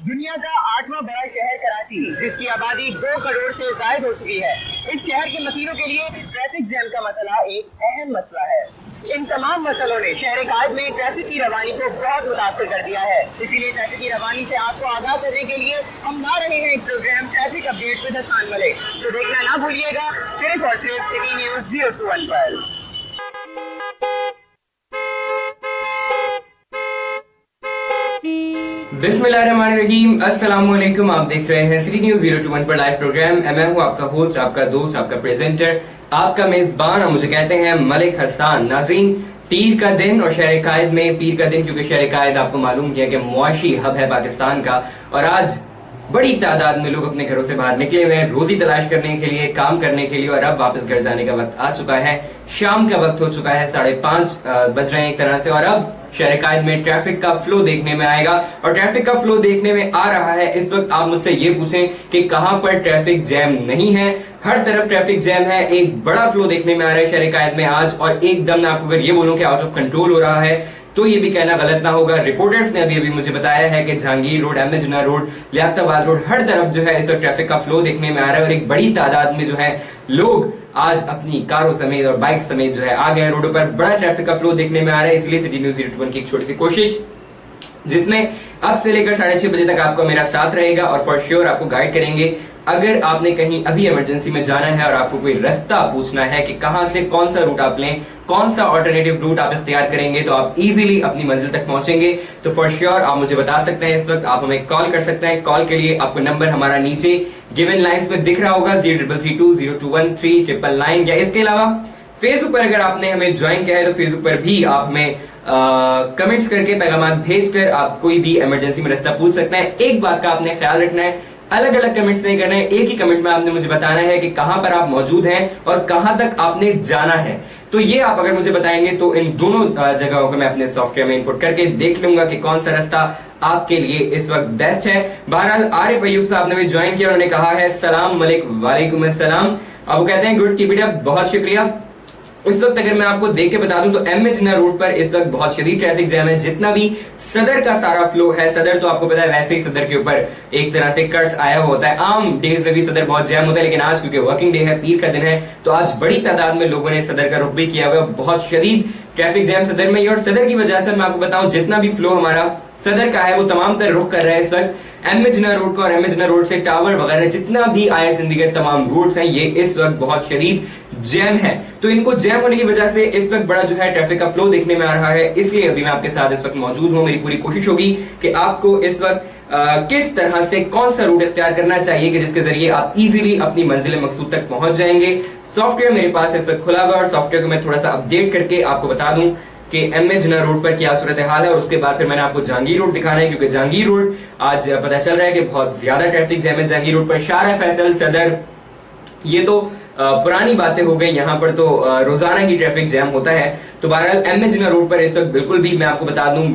दुनिया का 8वां बड़ा शहर कराची, जिसकी आबादी 2 करोड़ से ज्यादा हो चुकी है, इस शहर के मसीनों के लिए ट्रैफिक जैम का मसला एक अहम मसला है। इन तमाम मसलों ने शहर कायद में ट्रैफिक की रवानी को बहुत मुतासर कर दिया है। इसीलिए ट्रैफिक की रवानी से आपको आगाह करने के लिए हम ला रहे हैं एक program traffic update with Hasan Malik. तो देखना ना भूलिएगा, सिर्फ और सिर्फ सिटी न्यूज 021 पर। बिस्मिल्लाहिर्रहमानिर्रहीम, अस्सलामुअलैकुम। आप देख रहे हैं सिटी न्यूज 021 पर लाइव प्रोग्राम। मैं हूं आपका होस्ट, आपका दोस्त, आपका प्रेजेंटर, आपका मेजबान, और मुझे कहते हैं मलिक हसन। नाजरीन, पीर का दिन और शहर कायद में पीर का दिन, क्योंकि शहर कायद आपको मालूम किया कि मुआशी हब है पाकिस्तान का, और आज बड़ी तादाद में लोग अपने घरों से बाहर निकले हुए हैं रोजी तलाश करने के लिए, काम करने के लिए, और अब वापस घर जाने का वक्त आ चुका है। शाम का वक्त हो चुका है, 5:30 बज रहे हैं एक तरह से, और अब शहर कायद में ट्रैफिक का फ्लो देखने में आएगा। और ट्रैफिक का फ्लो देखने में आ रहा है इस वक्त। आप मुझसे ये पूछें कि कहां पर ट्रैफिक जैम नहीं है? हर तरफ ट्रैफिक जैम है। एक बड़ा फ्लो देखने में आ रहा है शहर कायद में आज, और एकदम मैं आपको अगर ये बोलूं कि आउट ऑफ कंट्रोल हो रहा है तो ये भी कहना गलत ना होगा। रिपोर्टर्स ने अभी मुझे बताया है कि जहांगीर रोड, अहमद जिन्ना रोड, लियाकताबाद रोड, हर तरफ जो है इस वक्त ट्रैफिक का फ्लो देखने में आ रहा है, और एक बड़ी तादाद में जो है लोग आज अपनी कारों समेत और बाइक समेत जो है आ गए हैं रोडों पर। बड़ा ट्रैफिक का फ्लो देखने में आ रहा है, इसलिए सिटी न्यूज 021 की एक छोटी सी कोशिश, जिसमें अब से लेकर 6:30 बजे तक आपको मेरा साथ रहेगा, और फॉर श्योर आपको गाइड करेंगे। अगर आपने कहीं अभी इमरजेंसी में जाना है और आपको कोई रास्ता पूछना है कि कहां से कौन सा रूट आप लें, कौन सा ऑल्टरनेटिव रूट आप इख्तियार करेंगे, तो आप इजीली अपनी मंजिल तक पहुंचेंगे। तो फॉर श्योर आप मुझे बता सकते हैं। इस वक्त आप हमें कॉल कर सकते हैं। कॉल के लिए आपको नंबर हमारा नीचे गिवन लाइंस पे दिख रहा होगा, 0332021399, या इसके अलावा फेसबुक पर अगर आपने हमें ज्वाइन किया है तो फेसबुक पर भी आप हमें कमेंट्स करके, पैगाम भेजकर आप कोई भी इमरजेंसी में रास्ता पूछ सकते हैं। एक बात का आपने ख्याल रखना है, अलग अलग कमेंट्स नहीं करने हैं, एक ही कमेंट में आपने मुझे बताना है कि कहां पर आप मौजूद हैं और कहां तक आपने जाना है। तो ये आप अगर मुझे बताएंगे तो इन दोनों जगहों को मैं अपने सॉफ्टवेयर में इनपुट करके देख लूंगा कि कौन सा रास्ता आपके लिए इस वक्त बेस्ट है। बहरहाल आरिफ अयूब साहब ने भी ज्वाइन किया, उन्होंने कहा है सलाम मलिक। वालेकुम अस्सलाम। अब वो कहते हैं गुड कीप इट अप, बहुत शुक्रिया। इस वक्त अगर मैं आपको देख के बता दूं तो एमए जिन्ना रोड पर इस वक्त बहुत शदीद ट्रैफिक जैम है। जितना भी सदर का सारा फ्लो है, सदर तो आपको पता है वैसे ही सदर के ऊपर एक तरह से कर्ज आया हुआ होता है। आम डेज में भी सदर बहुत जैम होता है, लेकिन आज क्योंकि वर्किंग डे है, पीर का दिन है, तो आज बड़ी तादाद में लोगों ने सदर का रुख भी किया हुआ है। बहुत शदीद ट्रैफिक जैम सदर में ही, और सदर की वजह से मैं आपको बताऊं जितना भी फ्लो हमारा सदर का है वो तमाम तरह रुख कर रहा है इस वक्त एमए जिन्ना रोड का, और एमए जिन्ना रोड से टावर वगैरह जितना भी आया चंडीगढ़ तमाम रूट्स हैं, ये इस वक्त बहुत शदीद जैम है। तो इनको जैम होने की वजह से इस वक्त बड़ा जो है ट्रैफिक का फ्लो देखने में आ रहा है, इसलिए अभी मैं आपके साथ इस वक्त मौजूद हूं। मेरी पूरी कोशिश होगी कि आपको इस वक्त किस तरह से कौन सा रूट इख्तियार करना चाहिए कि जिसके जरिए आप इजीली अपनी मंजिल मकसूद तक पहुंच जाएंगे। सॉफ्टवेयर मेरे पास इस वक्त खुला हुआ, और सॉफ्टवेयर को मैं थोड़ा सा अपडेट करके आपको बता दूं कि एमए जिन्ना रोड पर क्या सूरत हाल है, और उसके बाद फिर मैंने आपको जहांगीर रोड दिखाना है, क्योंकि जहांगीर रोड आज पता चल रहा है कि बहुत ज्यादा ट्रैफिक जैम है जहांगीर रोड पर। शारा फैसल, सदर, ये तो पुरानी बातें हो गई, यहाँ पर तो रोजाना ही ट्रैफिक जैम होता है। तो बहरहाल एमए जिन्ना रोड पर इस वक्त बिल्कुल भी मैं आपको बता दूं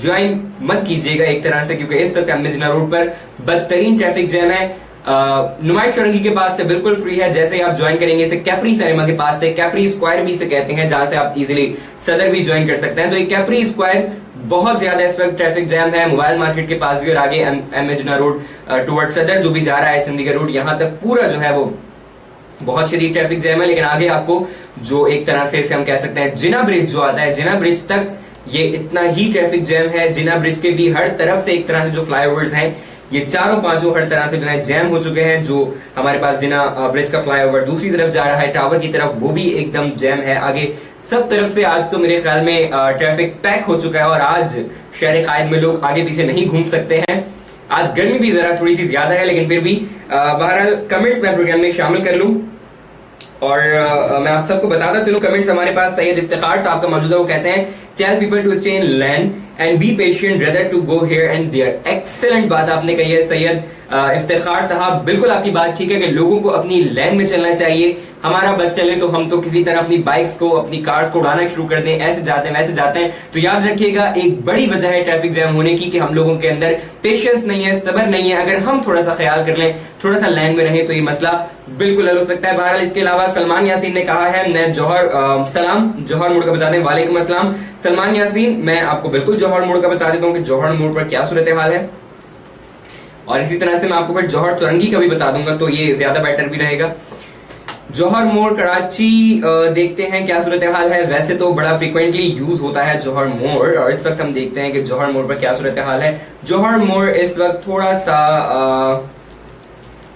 ज्वाइन मत कीजिएगा एक तरह से, क्योंकि इस वक्त एमए जिन्ना रोड पर बदतरीन ट्रैफिक जैम है। नुमाइश चौरंगी के पास से बिल्कुल फ्री है, जैसे ही आप ज्वाइन करेंगे इसे कैप्री सिनेमा के पास से, कैप्री स्क्वायर भी इसे कहते हैं, जहां से आप इजीली सदर भी ज्वाइन कर सकते हैं। तो ये कैप्री स्क्वायर बहुत ज्यादा इस वक्त ट्रैफिक जैम है, मोबाइल मार्केट के पास भी, और आगे एमए जिन्ना रोड टुवर्ड सदर जो भी जा रहा है चंडीगढ़ रोड, यहाँ तक पूरा जो है वो बहुत शदीद ट्रैफिक जैम है। लेकिन आगे आपको जो एक तरह से इसे हम कह सकते हैं जिना ब्रिज जो आता है, जिना ब्रिज तक ये इतना ही ट्रैफिक जैम है। जिना ब्रिज के भी हर तरफ से एक तरह से जो फ्लाईओवर्स हैं, ये चारों पांचों हर तरह से जो है जैम हो चुके हैं। जो हमारे पास जिना ब्रिज का फ्लाईओवर दूसरी तरफ जा रहा है टावर की तरफ, वो भी एकदम जैम है। आगे सब तरफ से आज तो मेरे ख्याल में ट्रैफिक पैक हो चुका है, और आज शहर कायद में लोग आगे पीछे नहीं घूम सकते हैं। आज गर्मी भी जरा थोड़ी सी ज्यादा है, लेकिन फिर भी बहरहाल कमेंट्स मैं प्रोग्राम में शामिल कर लूं, और मैं आप सबको बताता चलूं कमेंट्स हमारे पास सैयद इफ्तिखार साहब का मौजूद है। वो कहते हैं tell people to stay in land and be patient rather to go here and there. Excellent बात आपने कही है सैयद इफ्तिखार साहब, बिल्कुल आपकी बात ठीक है कि लोगों को अपनी लैन में चलना चाहिए। हमारा बस चले तो हम तो किसी तरह अपनी बाइक्स को, अपनी कार्स को उड़ाना शुरू कर दें, ऐसे जाते हैं वैसे जाते हैं। तो याद रखिएगा एक बड़ी वजह है ट्रैफिक जैम होने की कि हम लोगों के अंदर पेशेंस नहीं है, सब्र नहीं है। अगर हम थोड़ा सा ख्याल कर लें, थोड़ा सा लाइन में रहें, तो ये मसला बिल्कुल हल हो सकता है। बहरहाल इसके अलावा सलमान यासीन ने कहा है मैं जौहर सलाम जौहर मोड़ का बता दें। वालेकुम अस्सलाम सलमान यासीन, मैं आपको बिल्कुल जौहर मोड़ का बता देता हूँ कि जौहर मोड़ पर क्या सूरत हाल है। और इसी तरह से मैं आपको फिर जौहर चौरंगी का भी बता दूंगा, तो ये ज्यादा बेटर भी रहेगा। जौहर मोड़ कराची देखते हैं क्या सूरत हाल है। वैसे तो बड़ा फ्रिक्वेंटली यूज होता है जौहर मोड़, और इस वक्त हम देखते हैं कि जौहर मोड़ पर क्या सूरत हाल है। जौहर मोड़ इस वक्त थोड़ा सा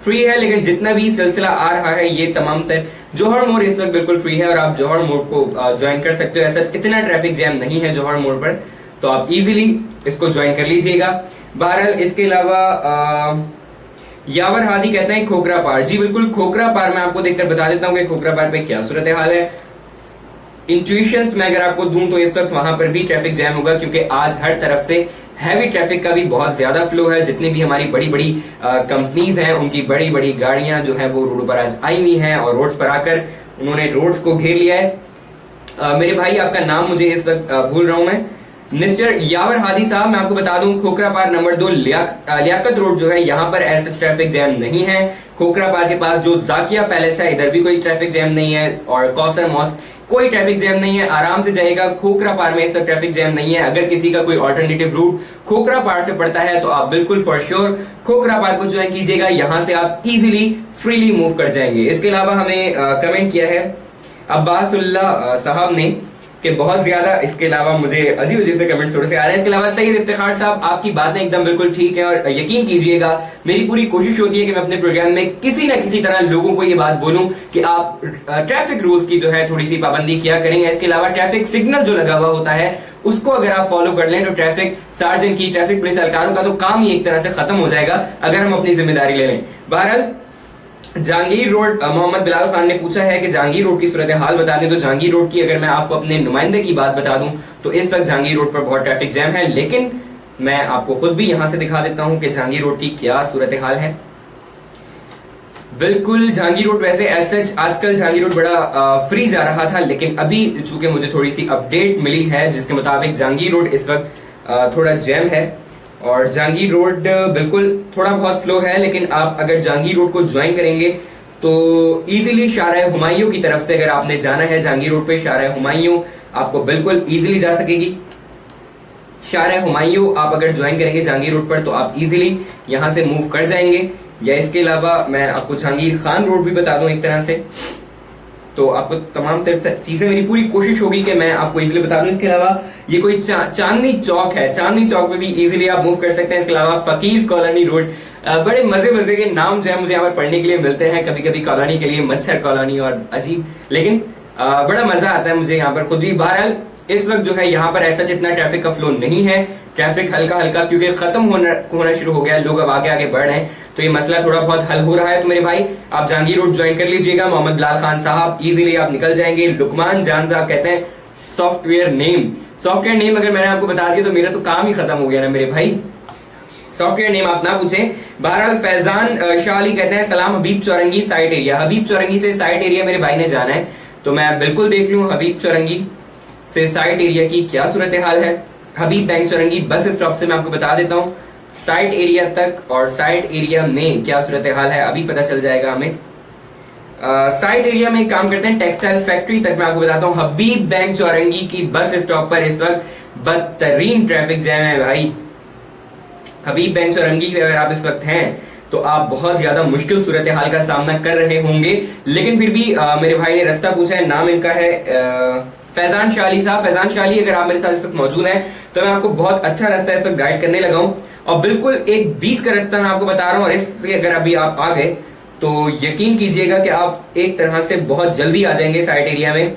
फ्री है, लेकिन जितना भी सिलसिला आ रहा है ये तमाम तर जौहर मोड़ इस वक्त बिल्कुल फ्री है और आप जौहर मोड़ को ज्वाइन कर सकते हो। ऐसा इतना ट्रैफिक जैम नहीं है जौहर मोड़ पर, तो आप इजीली इसको ज्वाइन कर लीजिएगा। बहरहाल इसके अलावा यावर हादी कहते हैं खोखरा पार। जी बिल्कुल, खोखरा पार मैं आपको देखकर बता देता हूँ कि खोखरा पार पे क्या सूरत हाल है। इंट्यूशंस मैं अगर आपको दूं तो इस वक्त वहां पर भी ट्रैफिक जैम होगा, क्योंकि आज हर तरफ से हैवी ट्रैफिक का भी बहुत ज्यादा फ्लो है। जितनी भी हमारी बड़ी बड़ी कंपनीज हैं उनकी बड़ी बड़ी गाड़ियां जो है वो रोड पर आज आई हुई हैं और रोड्स पर आकर उन्होंने रोड्स को घेर लिया है। मेरे भाई आपका नाम मुझे इस वक्त भूल रहा हूं मैं, मिस्टर यावर हादी साहब, मैं आपको बता दूं खोखरा पार नंबर 2 लियाकत रोड जो है यहाँ पर ऐसे ट्रैफिक जैम नहीं है। खोखरा पार के पास जो जाकिया पैलेस है इधर भी कोई ट्रैफिक जैम नहीं है, और कौसर मॉस्क कोई ट्रैफिक जैम नहीं है, आराम से जाएगा। खोखरा पार में सब ट्रैफिक जैम नहीं है। अगर किसी का कोई ऑल्टरनेटिव रूट खोखरा पार से पड़ता है तो आप बिल्कुल फॉर श्योर खोखरा पार को ज्वाइन कीजिएगा, यहाँ से आप इजीली फ्रीली मूव कर जाएंगे। इसके अलावा हमें कमेंट किया है अब्बासुल्लाह साहब ने कि बहुत ज्यादा, इसके अलावा मुझे अजीब अजीब से कमेंट्स थोड़े से आ रहे हैं। इसके अलावा सईद इफ्तिखार साहब, आपकी बातें एकदम बिल्कुल ठीक है और यकीन कीजिएगा मेरी पूरी कोशिश होती है कि मैं अपने प्रोग्राम में किसी ना किसी तरह लोगों को ये बात बोलूं कि आप ट्रैफिक रूल्स की जो है थोड़ी सी पाबंदी किया करें। इसके अलावा ट्रैफिक सिग्नल जो लगा हुआ होता है उसको अगर आप फॉलो कर लें तो ट्रैफिक सार्जन की, ट्रैफिक पुलिस एहलकारों का तो काम ही एक तरह से खत्म हो जाएगा अगर हम अपनी जिम्मेदारी ले लें। बहरहाल जहांगीर रोड, मोहम्मद बिलाल खान ने पूछा है कि जहांगीर रोड की सूरत हाल बता दें। तो जहांगीर रोड की अगर मैं आपको अपने नुमाइंदे की बात बता दूं तो इस वक्त जहांगीर रोड पर बहुत ट्रैफिक जैम है, लेकिन मैं आपको खुद भी यहां से दिखा देता हूं कि जहांगीर रोड की क्या सूरत हाल है। बिल्कुल जहांगीर रोड वैसे एज आजकल जहांगीर रोड बड़ा फ्री जा रहा था, लेकिन अभी चूंकि मुझे थोड़ी सी अपडेट मिली है जिसके मुताबिक जहांगीर रोड इस वक्त थोड़ा जैम है। और जहांगीर रोड बिल्कुल थोड़ा बहुत फ्लो है, लेकिन आप अगर जहांगीर रोड को ज्वाइन करेंगे तो इजीली शारा हुमायूं की तरफ से अगर आपने जाना है जहांगीर रोड पे, शारा हुमायूं आपको बिल्कुल इजीली जा सकेगी। शारा हुमायूं आप अगर ज्वाइन करेंगे जहांगीर रोड पर तो आप इजीली यहां से मूव कर जाएंगे। या इसके अलावा मैं आपको जहांगीर खान रोड भी बता दूं एक तरह से, तो आपको तमाम चीजें मेरी पूरी कोशिश होगी कि मैं आपको इजीली बता दूं। इसके अलावा ये कोई चांदनी चौक है, चांदनी चौक पे भी इजीली आप मूव कर सकते हैं। इसके अलावा फकीर कॉलोनी रोड, बड़े मजे मजे के नाम जो है मुझे यहाँ पर पढ़ने के लिए मिलते हैं कभी कभी कॉलोनी के लिए, मच्छर कॉलोनी और अजीब, लेकिन बड़ा मजा आता है मुझे यहाँ पर खुद भी। बहरहाल इस वक्त जो है यहाँ पर ऐसा जितना ट्रैफिक का फ्लो नहीं है, ट्रैफिक हल्का हल्का क्योंकि खत्म होना शुरू हो गया है, लोग अब आगे आगे बढ़ रहे हैं, तो ये मसला थोड़ा बहुत हल हो रहा है। तो मेरे भाई आप जहांगीर रोड ज्वाइन कर लीजिएगा। मोहम्मद बिलाल खान साहब इजीली आप निकल जाएंगे। लुकमान जान साहब कहते हैं सॉफ्टवेयर नेम अगर मैंने आपको बता दिया तो मेरा तो काम ही खत्म हो गया ना मेरे भाई, सॉफ्टवेयर नेम आप ना पूछें। बहरहाल फैजान शाह अली कहते हैं सलाम, हबीब चौरंगी साइड एरिया। हबीब चौरंगी से साइड एरिया मेरे भाई ने जाना है, तो मैं बिल्कुल देख लूं हबीब चौरंगी से साइड एरिया की क्या सूरत हाल है। हबीब बैंक चौरंगी बस स्टॉप से मैं आपको बता देता हूँ साइड एरिया तक और साइड एरिया में क्या सूरत हाल है अभी पता चल जाएगा हमें। साइड एरिया में काम करते हैं टेक्सटाइल फैक्ट्री तक मैं आपको बताता हूँ। हबीब बैंक चौरंगी की बस स्टॉप पर इस वक्त बदतरीन ट्रैफिक जैम है भाई। हबीब बैंक चौरंगी अगर आप इस वक्त हैं तो आप बहुत ज्यादा मुश्किल सूरत हाल का सामना कर रहे होंगे, लेकिन फिर भी मेरे भाई ने रास्ता पूछा है, नाम इनका है फैजान शाली साहब। फैजान शाली अगर आप मेरे साथ इस वक्त मौजूद हैं तो मैं आपको बहुत अच्छा रास्ता इस वक्त गाइड करने लगा हूं, और बिल्कुल एक बीच का रास्ता मैं आपको बता रहा हूं, और इससे अगर अभी आप आ गए तो यकीन कीजिएगा कि आप एक तरह से बहुत जल्दी आ जाएंगे साइड एरिया में।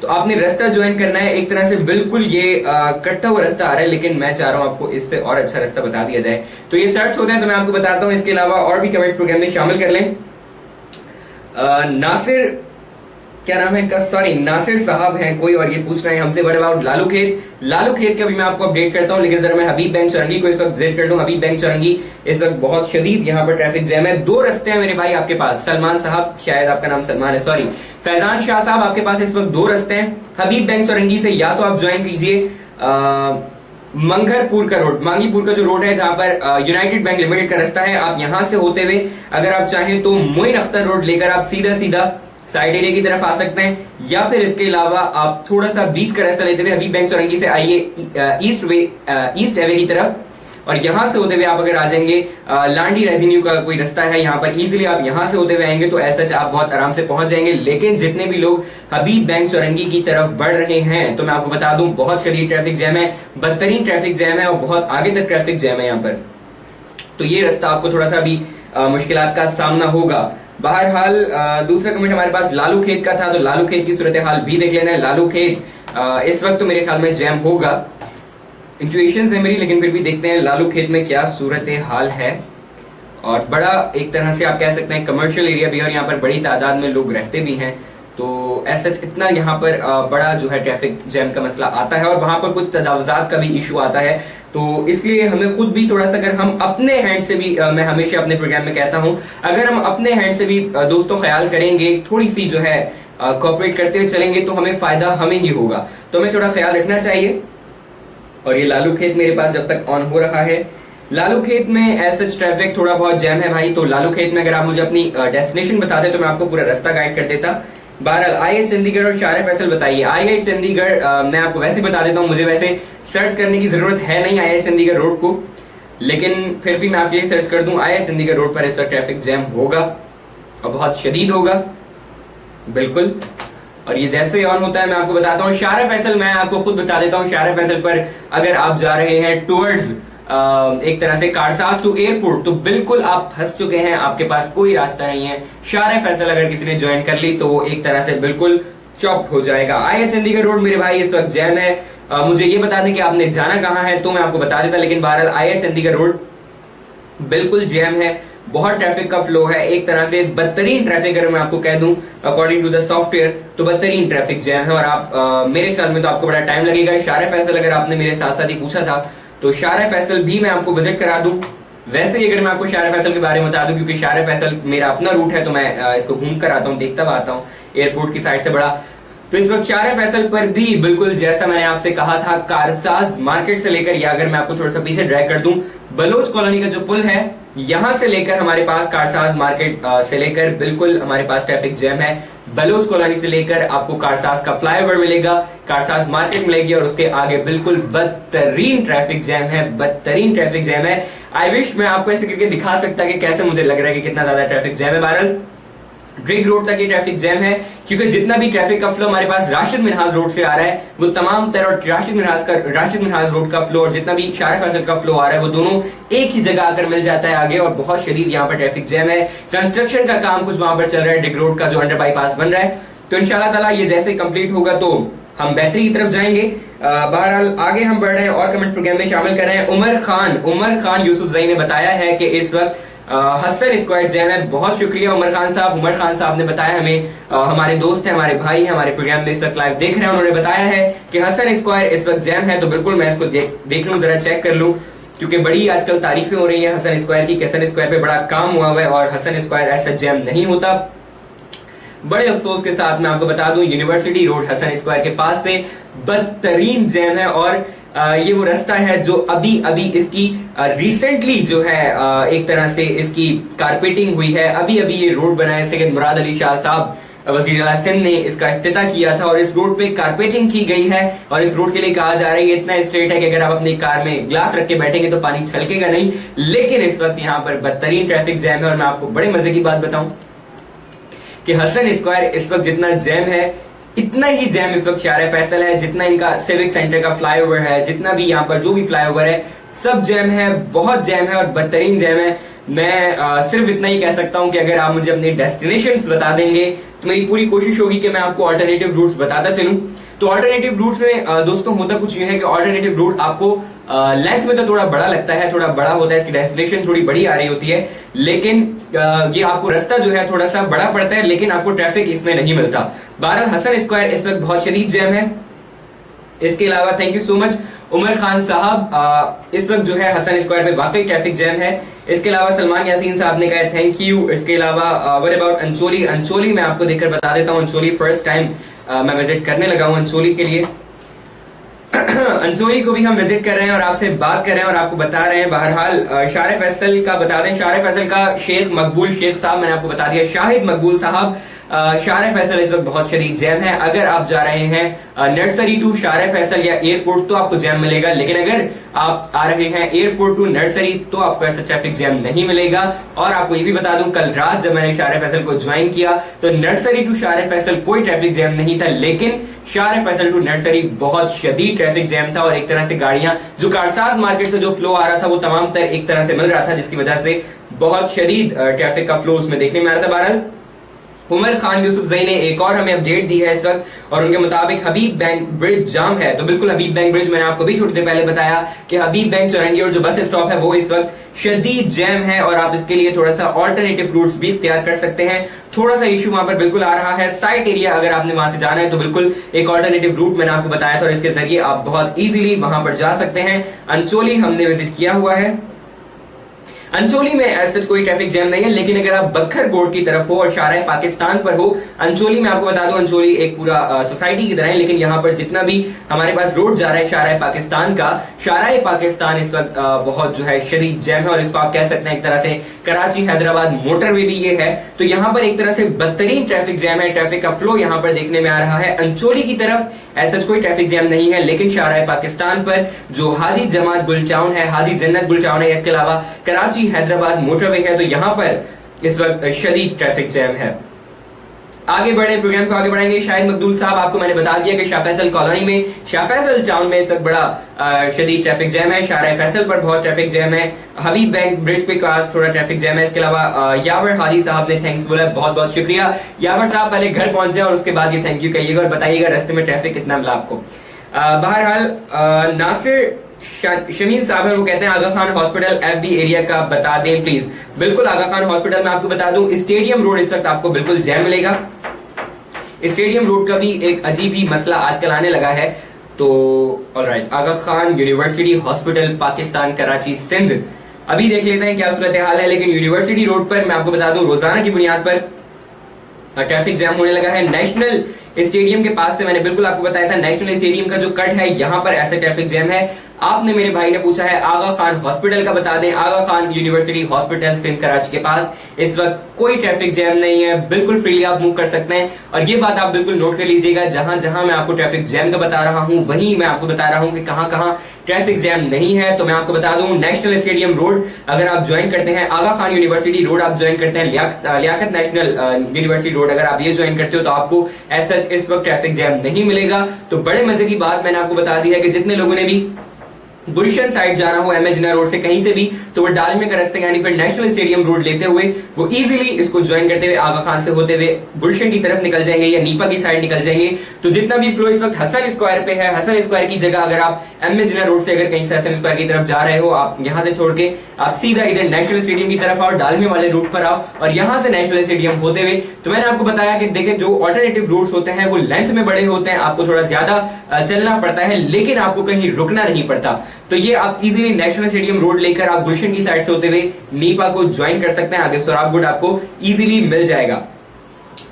तो आपने रास्ता ज्वाइन करना है, एक तरह से बिल्कुल ये कटता हुआ रास्ता आ रहा है, लेकिन मैं चाह रहा हूं आपको इससे और अच्छा रास्ता बता दिया जाए। तो ये सर्च होते हैं तो मैं आपको बताता हूं। इसके अलावा और भी कमेंट्स प्रोग्राम में शामिल कर लें। नासिर, क्या नाम है इनका, सॉरी नासिर साहब हैं कोई, और ये पूछ रहे हैं हमसे व्हाट अबाउट लालू खेत का भी मैं आपको अपडेट करता हूं, लेकिन जरा मैं हबीब बैंक चौरंगी को इस वक्त विजिट कर लूं। हबीब बैंक चौरंगी इस वक्त बहुत शदीद यहाँ पर ट्रैफिक जैम है। 2 रास्ते हैं मेरे भाई आपके पास। सलमान साहब, शायद आपका नाम सलमान है, सॉरी फैजान शाह साहब, आपके पास इस वक्त 2 रास्ते हैं हबीब बैंक चौरंगी से। या तो आप ज्वाइन कीजिए मंगरपुर का रोड, मांगीपुर का जो रोड है जहां पर यूनाइटेड बैंक लिमिटेड का रास्ता है, आप यहां से होते हुए अगर आप चाहें तो मोइन अख्तर रोड लेकर आप सीधा सीधा साइड एरिया की तरफ आ सकते हैं, या फिर इसके अलावा आप थोड़ा सा बीच का रास्ता लेते हुए हबीब बैंक चौरंगी से आइए ईस्ट एवे की तरफ। और यहाँ से होते हुए आप अगर आ जाएंगे लांडी रेवेन्यू का कोई रास्ता है यहाँ पर, इजीली आप यहाँ से होते हुए आएंगे तो ऐसा आप बहुत आराम से पहुंच जाएंगे। लेकिन जितने भी लोग हबीब बैंक चौरंगी की तरफ बढ़ रहे हैं तो मैं आपको बता दूं बहुत शदीद ट्रैफिक जैम है, बदतरीन ट्रैफिक जैम है और बहुत आगे तक ट्रैफिक जैम है यहाँ पर। तो ये रास्ता आपको थोड़ा सा अभी मुश्किलात का सामना होगा। बहरहाल दूसरा कमेंट हमारे पास लालू खेत का था, तो लालू खेत की सूरत हाल भी देख लेना है। लालू खेत इस वक्त तो मेरे ख्याल में जैम होगा, इंट्यूशंस है मेरी, लेकिन फिर भी देखते हैं लालू खेत में क्या सूरत हाल है। और बड़ा एक तरह से आप कह सकते हैं कमर्शियल एरिया भी है और यहाँ पर बड़ी तादाद में लोग रहते भी हैं, तो ऐसा इतना यहाँ पर बड़ा जो है ट्रैफिक जैम का मसला आता है और वहां पर कुछ तजावजात का भी इशू आता है। तो इसलिए हमें खुद भी थोड़ा सा, अगर हम अपने हैंड से भी, मैं हमेशा अपने प्रोग्राम में कहता हूं, अगर हम अपने हैंड से भी दोस्तों ख्याल करेंगे, थोड़ी सी जो है कोऑपरेट करते हुए चलेंगे तो हमें फायदा हमें ही होगा। तो हमें थोड़ा ख्याल रखना चाहिए। और ये लालू खेत मेरे पास जब तक ऑन हो रहा है, लालू खेत में ऐसा ट्रैफिक थोड़ा बहुत जैम है भाई। तो लालू खेत में अगर आप मुझे अपनी डेस्टिनेशन बता दे तो मैं आपको पूरा रास्ता गाइड कर देता। बहरहाल आई चंडीगढ़ और शार फैसल बताइए। आई चंडीगढ़ मैं आपको वैसे बता देता हूँ, मुझे वैसे सर्च करने की जरूरत है नहीं आई चंडीगढ़ रोड को, लेकिन फिर भी मैं आपके लिए सर्च कर दूं। आई चंडीगढ़ रोड पर इस वक्त ट्रैफिक जैम होगा और बहुत शदीद होगा बिल्कुल। और ये जैसे ऑन होता है मैं आपको बताता हूँ। शार फैसल मैं आपको खुद बता देता हूँ, शार फैसल पर अगर आप जा रहे हैं टूवर्ड्स एक तरह से कारसाज टू एयरपोर्ट तो बिल्कुल आप फंस चुके हैं, आपके पास कोई रास्ता नहीं है। शार फैसल अगर किसी ने ज्वाइन कर ली तो वो एक तरह से बिल्कुल चॉप हो जाएगा। आई चंडीगढ़ रोड मेरे भाई इस वक्त जैम है। मुझे ये बता दें कि आपने जाना कहाँ है तो मैं आपको बता देता, लेकिन बहरहाल आई चंडीगढ़ रोड बिल्कुल जैम है, बहुत ट्रैफिक का फ्लो है, एक तरह से बदतरीन ट्रैफिक अगर मैं आपको कह दूं अकॉर्डिंग टू द सॉफ्टवेयर तो बदतरीन ट्रैफिक जैम है। और आप मेरे ख्याल में तो आपको बड़ा टाइम लगेगा। शार फैसल अगर आपने मेरे साथ साथ ही पूछा था तो शार फैसल भी मैं आपको विजिट करा दूं। वैसे ही अगर मैं आपको शार फैसल के बारे में बता दूं, क्योंकि शार फैसल मेरा अपना रूट है तो मैं इसको घूम कर आता हूँ, देखता आता हूँ एयरपोर्ट की साइड से बड़ा। तो इस वक्त शार फैसल पर भी बिल्कुल जैसा मैंने आपसे कहा था, कारसाज मार्केट से लेकर, या अगर मैं आपको थोड़ा सा पीछे ड्रैग कर दूं, बलोच कॉलोनी का जो पुल है यहां से लेकर हमारे पास कारसाज मार्केट से लेकर बिल्कुल हमारे पास ट्रैफिक जैम है। बलोच कॉलोनी से लेकर आपको कारसाज का फ्लाईओवर मिलेगा, कारसाज मार्केट मिलेगी और उसके आगे बिल्कुल बदतरीन ट्रैफिक जैम है, बदतरीन ट्रैफिक जैम है। आई विश मैं आपको ऐसे करके दिखा सकता कि कैसे मुझे लग रहा है कि कितना ज्यादा ट्रैफिक जैम है। बहरहाल ड्रिग रोड तक ये ट्रैफिक जैम है, क्योंकि जितना भी ट्रैफिक का फ्लो हमारे पास राशिद मिनहाज रोड से आ रहा है वो तमाम तरह राशिद मिनहाज रोड का फ्लो और जितना भी शार फैसल का फ्लो आ रहा है वो दोनों एक ही जगह आकर मिल जाता है आगे, और बहुत शदीद यहाँ पर ट्रैफिक जैम है। कंस्ट्रक्शन का काम कुछ वहां पर चल रहा है, ड्रिग रोड का जो अंडर बाईपास बन रहा है, तो इंशाल्लाह ताला ये जैसे कंप्लीट होगा तो हम बेहतरी की तरफ जाएंगे। बहरहाल आगे हम बढ़ रहे हैं और कमेंट प्रोग्राम में शामिल कर रहे हैं। उमर खान यूसुफ जई ने बताया है कि इस वक्त हसन स्क्वायर जैम है। बहुत शुक्रिया उमर खान साहब। उमर खान साहब ने बताया हमें, हमारे दोस्त हैं, हमारे भाई हैं, हमारे प्रोग्राम में इस वक्त लाइव देख रहे हैं, उन्होंने बताया है कि हसन स्क्वायर इस वक्त जैम है। तो बिल्कुल मैं इसको देख लूं, जरा चेक कर लूं, क्योंकि बड़ी आजकल तारीफें हो रही हैं हसन स्क्वायर की, हसन स्क्वायर पे बड़ा काम हुआ हुआ है और हसन स्क्वायर ऐसा जैम नहीं होता। बड़े अफसोस के साथ मैं आपको बता दूं यूनिवर्सिटी रोड हसन स्क्वायर के पास से बदतरीन जैम है, और ये वो रास्ता है जो अभी इसकी रिसेंटली जो है एक तरह से इसकी कारपेटिंग हुई है। अभी ये रोड बनाया सेकंड मुराद अली शाह साहब वजीर आला सिंध ने इसका इफ्तिताह किया था और इस रोड पे कारपेटिंग की गई है। और इस रोड के लिए कहा जा रहा है ये इतना स्ट्रेट है कि अगर आप अपनी कार में ग्लास रख के बैठेंगे तो पानी छलकेगा नहीं। लेकिन इस वक्त यहाँ पर बदतरीन ट्रैफिक जैम है, और मैं आपको बड़े मजे की बात बताऊं कि हसन स्क्वायर इस वक्त जितना जैम है इतना ही जैम इस वक्त शार फैसल है, जितना इनका सिविक सेंटर का फ्लाईओवर है, जितना भी यहाँ पर जो भी फ्लाईओवर है सब जैम है, बहुत जैम है और बदतरीन जैम है। मैं सिर्फ इतना ही कह सकता हूं कि अगर आप मुझे अपने डेस्टिनेशंस बता देंगे तो मेरी पूरी कोशिश होगी कि मैं आपको अल्टरनेटिव रूट्स बताता चलूं। तो अल्टरनेटिव रूट्स में दोस्तों होता कुछ ये है कि अल्टरनेटिव रूट आपको लेंथ में तो थोड़ा बड़ा लगता है, थोड़ा बड़ा होता है, इसकी डेस्टिनेशन थोड़ी बड़ी आ रही होती है, लेकिन ये आपको रास्ता जो है थोड़ा सा बड़ा पड़ता है, लेकिन आपको ट्रैफिक इसमें नहीं मिलता। बहरहाल हसन स्क्वायर इस वक्त बहुत शदीद जैम है। इसके अलावा thank you so much Umar Khan साहब, इस वक्त जो है हसन स्क्वायर पे वाकई ट्रैफिक जैम है। इसके अलावा सलमान यासीन साहब ने कहा थैंक यू। इसके अलावा व्हाट अबाउट अंचोली मैं आपको देखकर बता देता हूँ, अंचोली फर्स्ट टाइम मैं विजिट करने लगा हूँ अंचोली के लिए। अंचोली को भी हम विजिट कर रहे हैं और आपसे बात कर रहे हैं और आपको बता रहे हैं। बहरहाल शार फैसल का बता दें, शार फैसल का शेख मकबूल शेख साहब मैंने आपको बता दिया, शाहिद मकबूल साहब शार फैसल इस वक्त बहुत शदीद जैम है। अगर आप जा रहे हैं नर्सरी टू शार फैसल या एयरपोर्ट तो आपको जैम मिलेगा, लेकिन अगर आप आ रहे हैं एयरपोर्ट टू नर्सरी तो आपको ऐसा ट्रैफिक जैम नहीं मिलेगा। और आपको ये भी बता दूं, कल रात जब मैंने शार फैसल को ज्वाइन किया तो नर्सरी टू शार फैसल कोई ट्रैफिक जैम नहीं था, लेकिन शार फैसल टू नर्सरी बहुत शदीद ट्रैफिक जैम था। और एक तरह से गाड़ियां जो कारसाज मार्केट से जो फ्लो आ रहा था वो तमाम तर एक तरह से मिल रहा था, जिसकी वजह से बहुत शदीद ट्रैफिक का फ्लो उसमें देखने में आ रहा था। बहरहाल उमर खान यूसुफजई ने एक और हमें अपडेट दी है इस वक्त, और उनके मुताबिक हबीब बैंक ब्रिज जाम है। तो बिल्कुल हबीब बैंक ब्रिज, मैंने आपको भी थोड़ी देर पहले बताया कि हबीब बैंक चौरंगी और जो बस स्टॉप है वो इस वक्त शदीद जैम है, और आप इसके लिए थोड़ा सा ऑल्टरनेटिव रूट्स भी इख्तियार कर सकते हैं। थोड़ा सा इशू वहां पर बिल्कुल आ रहा है। साइट एरिया अगर आपने वहां से जाना है तो बिल्कुल एक ऑल्टरनेटिव रूट मैंने आपको बताया था, और इसके जरिए आप बहुत इजीली वहां पर जा सकते हैं। अंचोली हमने विजिट किया हुआ है। अंचोली में ऐसा कोई ट्रैफिक जैम नहीं है, लेकिन अगर आप बखर बोर्ड की तरफ हो और शाराय पाकिस्तान पर हो, अंचोली में आपको बता दूं अंचोली एक पूरा सोसाइटी की तरह है, लेकिन यहाँ पर जितना भी हमारे पास रोड जा रहा है शाराय पाकिस्तान का, शाराय पाकिस्तान इस वक्त बहुत जो है शदीद जैम है, और इसको आप कह सकते हैं एक तरह से कराची हैदराबाद मोटरवे भी ये है। तो यहाँ पर एक तरह से बदतरीन ट्रैफिक जैम है, ट्रैफिक का फ्लो यहाँ पर देखने में आ रहा है। अंचोली की तरफ ऐसा कोई ट्रैफिक जैम नहीं है, लेकिन शाराय पाकिस्तान पर जो हाजी जमात गुलचाउन है, हाजी जन्नत गुलचाउन है, इसके अलावा कराची हैदराबाद मोटरवे है, तो यहाँ पर इस वक्त शदीद ट्रैफिक जैम है। आगे बढ़े, प्रोग्राम को आगे बढ़ाएंगे। शाहिद मकदूल साहब, आपको मैंने बता दिया कि शाह फैसल कॉलोनी में, शाह फैसल टाउन में इस वक्त बड़ा शदीद ट्रैफिक जैम है। शाराय फैसल पर बहुत ट्रैफिक जैम है। हबीब बैंक ब्रिज पे पास थोड़ा ट्रैफिक जैम है। इसके अलावा यावर हाजी साहब ने थैंक्स बोला, बहुत बहुत शुक्रिया यावर साहब। पहले घर पहुंचे और उसके बाद ये थैंक यू कहिएगा और बताइएगा रास्ते में ट्रैफिक कितना मिला आपको। बहरहाल नासिर शमीन साहब है, वो कहते हैं आगा खान हॉस्पिटल FB एरिया का बता दें प्लीज। बिल्कुल आगा खान हॉस्पिटल में आपको बता दूं, स्टेडियम रोड इस वक्त आपको बिल्कुल जैम मिलेगा। स्टेडियम रोड का भी एक अजीब ही मसला आजकल आने लगा है। तो ऑलराइट, आगा खान यूनिवर्सिटी हॉस्पिटल पाकिस्तान कराची सिंध, अभी देख लेते हैं क्या सूरत हाल है। लेकिन यूनिवर्सिटी रोड पर मैं आपको बता दूं रोजाना की बुनियाद पर ट्रैफिक जैम होने लगा है। नेशनल स्टेडियम के पास से मैंने बिल्कुल आपको बताया था, नेशनल स्टेडियम का जो कट है यहाँ पर ऐसा ट्रैफिक जैम है। आपने, मेरे भाई ने पूछा है आगा खान हॉस्पिटल का बता दें, आगा खान यूनिवर्सिटी हॉस्पिटल सिंध कराची के पास इस वक्त कोई ट्रैफिक जैम नहीं है, बिल्कुल फ्रीली आप मूव कर सकते हैं। और ये बात आप बिल्कुल नोट कर लीजिएगा, जहां जहां मैं आपको ट्रैफिक जैम का बता रहा हूं वहीं मैं आपको बता रहा हूं कि कहां कहां ट्रैफिक जैम नहीं है। तो मैं आपको बता दूं, नेशनल स्टेडियम रोड अगर आप ज्वाइन करते हैं, आगा खान यूनिवर्सिटी रोड आप ज्वाइन करते हैं, लियाकत नेशनल यूनिवर्सिटी रोड अगर आप ये ज्वाइन करते हो तो आपको ऐसा इस वक्त ट्रैफिक जैम नहीं मिलेगा। तो बड़े मजे की बात मैंने आपको बता दी है कि जितने लोगों ने भी गुलशन साइड जाना हो एमएजना रोड से कहीं से भी, तो वो डालमे का रास्ते यानी पर नेशनल स्टेडियम रोड लेते हुए वो इजीली इसको ज्वाइन करते हुए आगा खान से होते हुए गुलशन की तरफ निकल जाएंगे या नीपा की साइड निकल जाएंगे। तो जितना भी फ्लो इस वक्त हसन स्क्वायर पे है, हसन स्क्वायर की जगह अगर आप एमएजना रोड से अगर कहीं से हसन स्क्वायर की तरफ जा रहे हो, आप यहाँ से छोड़ के आप सीधा इधर नेशनल स्टेडियम की तरफ आओ, डालमे वाले रूट पर आओ और यहाँ से नेशनल स्टेडियम होते हुए। तो मैंने आपको बताया कि देखिए जो ऑल्टरनेटिव रूट्स होते हैं वो लेंथ में बड़े होते हैं, आपको थोड़ा ज्यादा चलना पड़ता है, लेकिन आपको कहीं रुकना नहीं पड़ता। तो ये आप इजीली नेशनल स्टेडियम रोड लेकर आप गुलशन की साइड से होते हुए नीपा को ज्वाइन कर सकते हैं, आगे सोराबगुड आपको इजीली मिल जाएगा।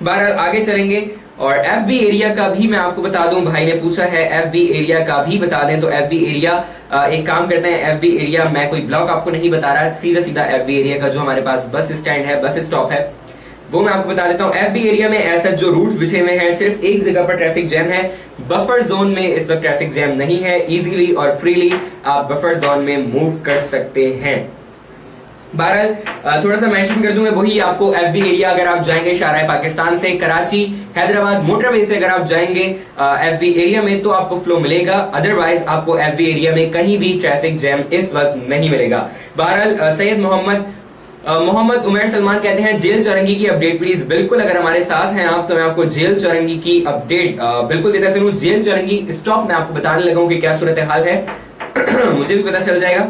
बहरहाल आगे चलेंगे और FB एरिया का भी मैं आपको बता दूं, भाई ने पूछा है FB एरिया का भी बता दें। तो FB एरिया एक काम करते हैं, FB एरिया मैं कोई ब्लॉक आपको नहीं बता रहा, सीधा सीधा FB एरिया का जो हमारे पास बस स्टैंड है, बस स्टॉप है, वो मैं आपको बता देता हूँ। FB एरिया में ऐसा जो रूट्स बिछे हुए हैं, सिर्फ एक जगह पर ट्रैफिक जैम है, बफर जोन में इस वक्त ट्रैफिक जैम नहीं है। इजीली और फ्रीली आप बफर जोन में मूव कर सकते हैं। बहरहाल थोड़ा सा मेंशन कर दूं मैं, वही आपको FB एरिया अगर आप जाएंगे शाराय पाकिस्तान से, कराची हैदराबाद मोटरवे से अगर आप जाएंगे FB एरिया में तो आपको फ्लो मिलेगा, अदरवाइज आपको FB एरिया में कहीं भी ट्रैफिक जैम इस वक्त नहीं मिलेगा। बहरहाल सैयद मोहम्मद उमर सलमान कहते हैं जेल चौरंगी की अपडेट प्लीज। बिल्कुल, अगर हमारे साथ हैं आप तो मैं आपको जेल चौरंगी की अपडेट बिल्कुल देता चलूं। जेल चौरंगी स्टॉप में आपको बताने लगा हूं कि क्या सूरत हाल है मुझे भी पता चल जाएगा।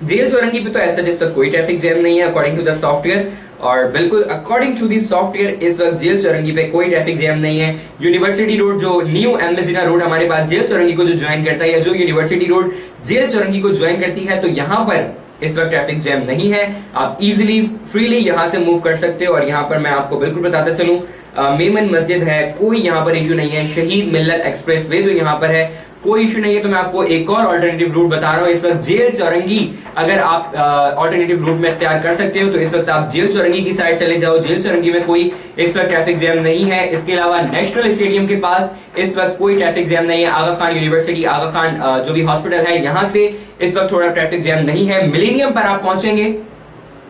जेल चौरंगी पे तो ऐसा जिस वक्त कोई ट्रैफिक जैम नहीं है अकॉर्डिंग टू द सॉफ्टवेयर, और बिल्कुल अकॉर्डिंग टू दी सॉफ्टवेयर इस वक्त जेल चौरंगी पे कोई ट्रैफिक जैम नहीं है। यूनिवर्सिटी रोड जो न्यू एम्बेसिडर रोड हमारे पास जेल चौरंगी को जो ज्वाइन करता है, या जो यूनिवर्सिटी रोड जेल चौरंगी को ज्वाइन करती है, तो यहाँ पर इस वक्त ट्रैफिक जैम नहीं है, आप इजीली फ्रीली यहाँ से मूव कर सकते हो। और यहाँ पर मैं आपको बिल्कुल बताता चलूं, मेमन मस्जिद है, कोई यहाँ पर इशू नहीं है। शहीद मिल्लत एक्सप्रेस वे जो यहाँ पर है, कोई इशू नहीं है। तो मैं आपको एक और ऑल्टरनेटिव रूट बता रहा हूँ। इस वक्त जेल चौरंगी अगर आप ऑल्टरनेटिव रूट में इख्तियार कर सकते हो तो इस वक्त आप जेल चौरंगी की साइड चले जाओ। जेल चौरंगी में कोई इस वक्त ट्रैफिक जैम नहीं है। इसके अलावा नेशनल स्टेडियम के पास इस वक्त कोई ट्रैफिक जैम नहीं है। आगा खान यूनिवर्सिटी, आगा खान जो भी हॉस्पिटल है, यहाँ से इस वक्त थोड़ा ट्रैफिक जैम नहीं है। मिलेनियम पर आप पहुंचेंगे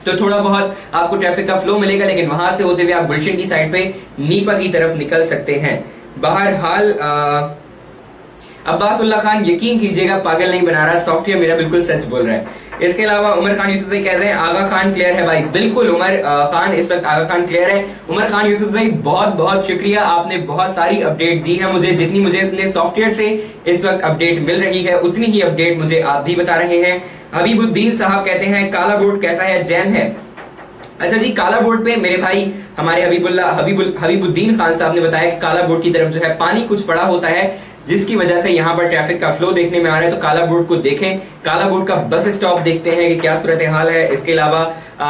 तो थोड़ा बहुत आपको ट्रैफिक का फ्लो मिलेगा, लेकिन वहां से होते हुए आप गुलशन की साइड पे नीपा की तरफ निकल सकते हैं। बहरहाल अब्बासुल्लाह खान, यकीन कीजिएगा पागल नहीं बना रहा, सॉफ्टवेयर मेरा बिल्कुल सच बोल रहा है। इसके अलावा उमर खान यूसुफ कह रहे हैं आगा खान क्लियर है भाई। बिल्कुल उमर खान, इस वक्त आगा खान क्लियर है। उमर खान यूसुफ बहुत बहुत शुक्रिया, आपने बहुत सारी अपडेट दी है मुझे। जितनी मुझे अपने सॉफ्टवेयर से इस वक्त अपडेट मिल रही है उतनी ही अपडेट मुझे आप भी बता रहे हैं। हबीबुद्दीन साहब कहते हैं काला बोर्ड कैसा है, जैम है। अच्छा जी, काला बोर्ड पे मेरे भाई हमारे हबीबुद्दीन खान साहब ने बताया कि काला बोर्ड की तरफ जो है पानी कुछ पड़ा होता है, जिसकी वजह से यहाँ पर ट्रैफिक का फ्लो देखने में आ रहा है। तो काला बोर्ड को देखें, काला बोर्ड का बस स्टॉप देखते हैं कि क्या सूरत हाल है। इसके अलावा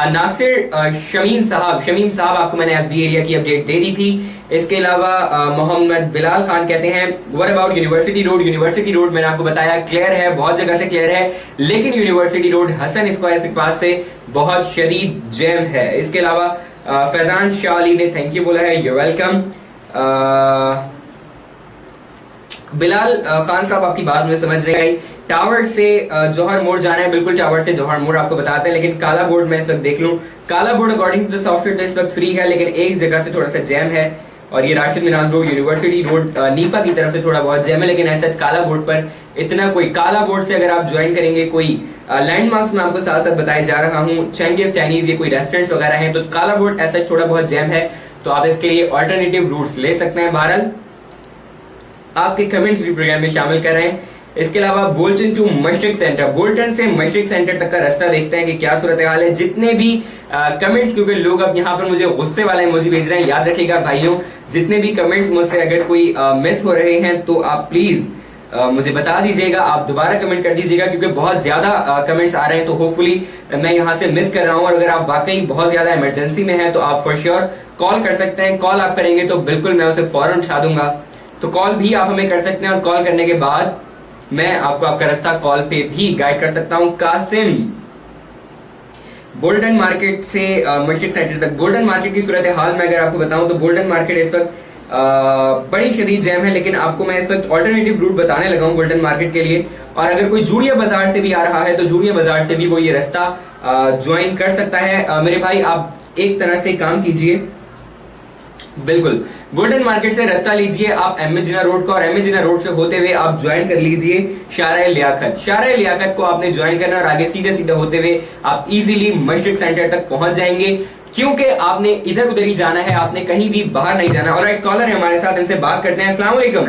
नासिर शमीम साहब आपको मैंने एफबी एरिया की अपडेट दे दी थी। इसके अलावा मोहम्मद बिलाल खान कहते हैं what about university road. University road मैंने आपको बताया क्लियर है, बहुत जगह से क्लियर है, लेकिन यूनिवर्सिटी रोड हसन स्क्वायर के पास से बहुत शदीद जैम है। इसके अलावा फैजान शाह अली ने थैंक यू बोला है, यू वेलकम। बिलाल खान साहब आपकी बात मुझे समझ नहीं आई। टावर से जौहर मोड़ जाना है, बिल्कुल टावर से जौहर मोड़ आपको बताते हैं, लेकिन काला बोर्ड में इस वक्त देख लूं, काला board according to the software इस वक्त फ्री है, लेकिन एक जगह से थोड़ा सा जैम है और ये Rashid Minhas road, university road, NIPA की तरफ से थोड़ा बहुत जैम है। लेकिन ऐसा काला बोर्ड पर इतना कोई, काला बोर्ड से अगर आप ज्वाइन करेंगे कोई लैंडमार्क्स में आपको साथ साथ बताए जा रहा हूँ, चैंगेस चाइनीज, ये कोई रेस्टोरेंट्स वगैरह हैं, तो काला बोर्ड ऐसा थोड़ा बहुत जैम है, तो आप इसके लिए ऑल्टरनेटिव रूट्स ले सकते हैं। बहरहाल आपके कमेंट्स भी प्रोग्राम में शामिल कर रहे हैं। इसके अलावा बोल्टन टू मशरिक सेंटर, बोल्टन से मशरिक सेंटर तक का रास्ता देखते हैं कि क्या सूरत हाल है। जितने भी कमेंट्स, क्योंकि लोग अब यहाँ पर मुझे गुस्से वाला इमोजी भेज रहे हैं, याद रखिएगा भाइयों, जितने भी कमेंट्स मुझसे अगर कोई मिस हो रहे हैं तो आप प्लीज मुझे बता दीजिएगा, आप दोबारा कमेंट कर दीजिएगा, क्योंकि बहुत ज्यादा कमेंट्स आ रहे हैं, तो होपफुली मैं यहाँ से मिस कर रहा हूँ। और अगर आप वाकई बहुत ज्यादा इमरजेंसी में हैं तो आप फॉर श्योर कॉल कर सकते हैं। कॉल आप करेंगे तो बिल्कुल मैं उसे फौरन उठा दूंगा, तो कॉल भी आप हमें कर सकते हैं और कॉल करने के बाद मैं आपको आपका रास्ता कॉल पे भी गाइड कर सकता हूं। कासिम, बोल्टन मार्केट से मस्जिद सेंटर तक, बोल्टन मार्केट की सूरत हाल में अगर आपको बताऊं तो बोल्टन मार्केट इस वक्त बड़ी शदीद जैम है, लेकिन आपको मैं इस वक्त ऑल्टरनेटिव रूट बताने लगा हूं बोल्टन मार्केट के लिए। और अगर कोई जूड़िया बाजार से भी आ रहा है तो जूड़िया बाजार से भी वो ये रास्ता ज्वाइन कर सकता है। मेरे भाई आप एक तरह से काम कीजिए, बिल्कुल गोल्डन मार्केट से रास्ता लीजिए आप एम ए जिन्ना रोड का, और एम ए जिन्ना रोड से होते हुए आप ज्वाइन कर लीजिए शारा लियाकत। शारा लियाकत को आपने ज्वाइन करना और आगे सीधे सीधे होते हुए आप इजीली मस्जिद सेंटर तक पहुंच जाएंगे, क्योंकि आपने इधर उधर ही जाना है, आपने कहीं भी बाहर नहीं जाना। और एक कॉलर है हमारे साथ, इनसे बात करते हैं। अस्सलाम वालेकुम।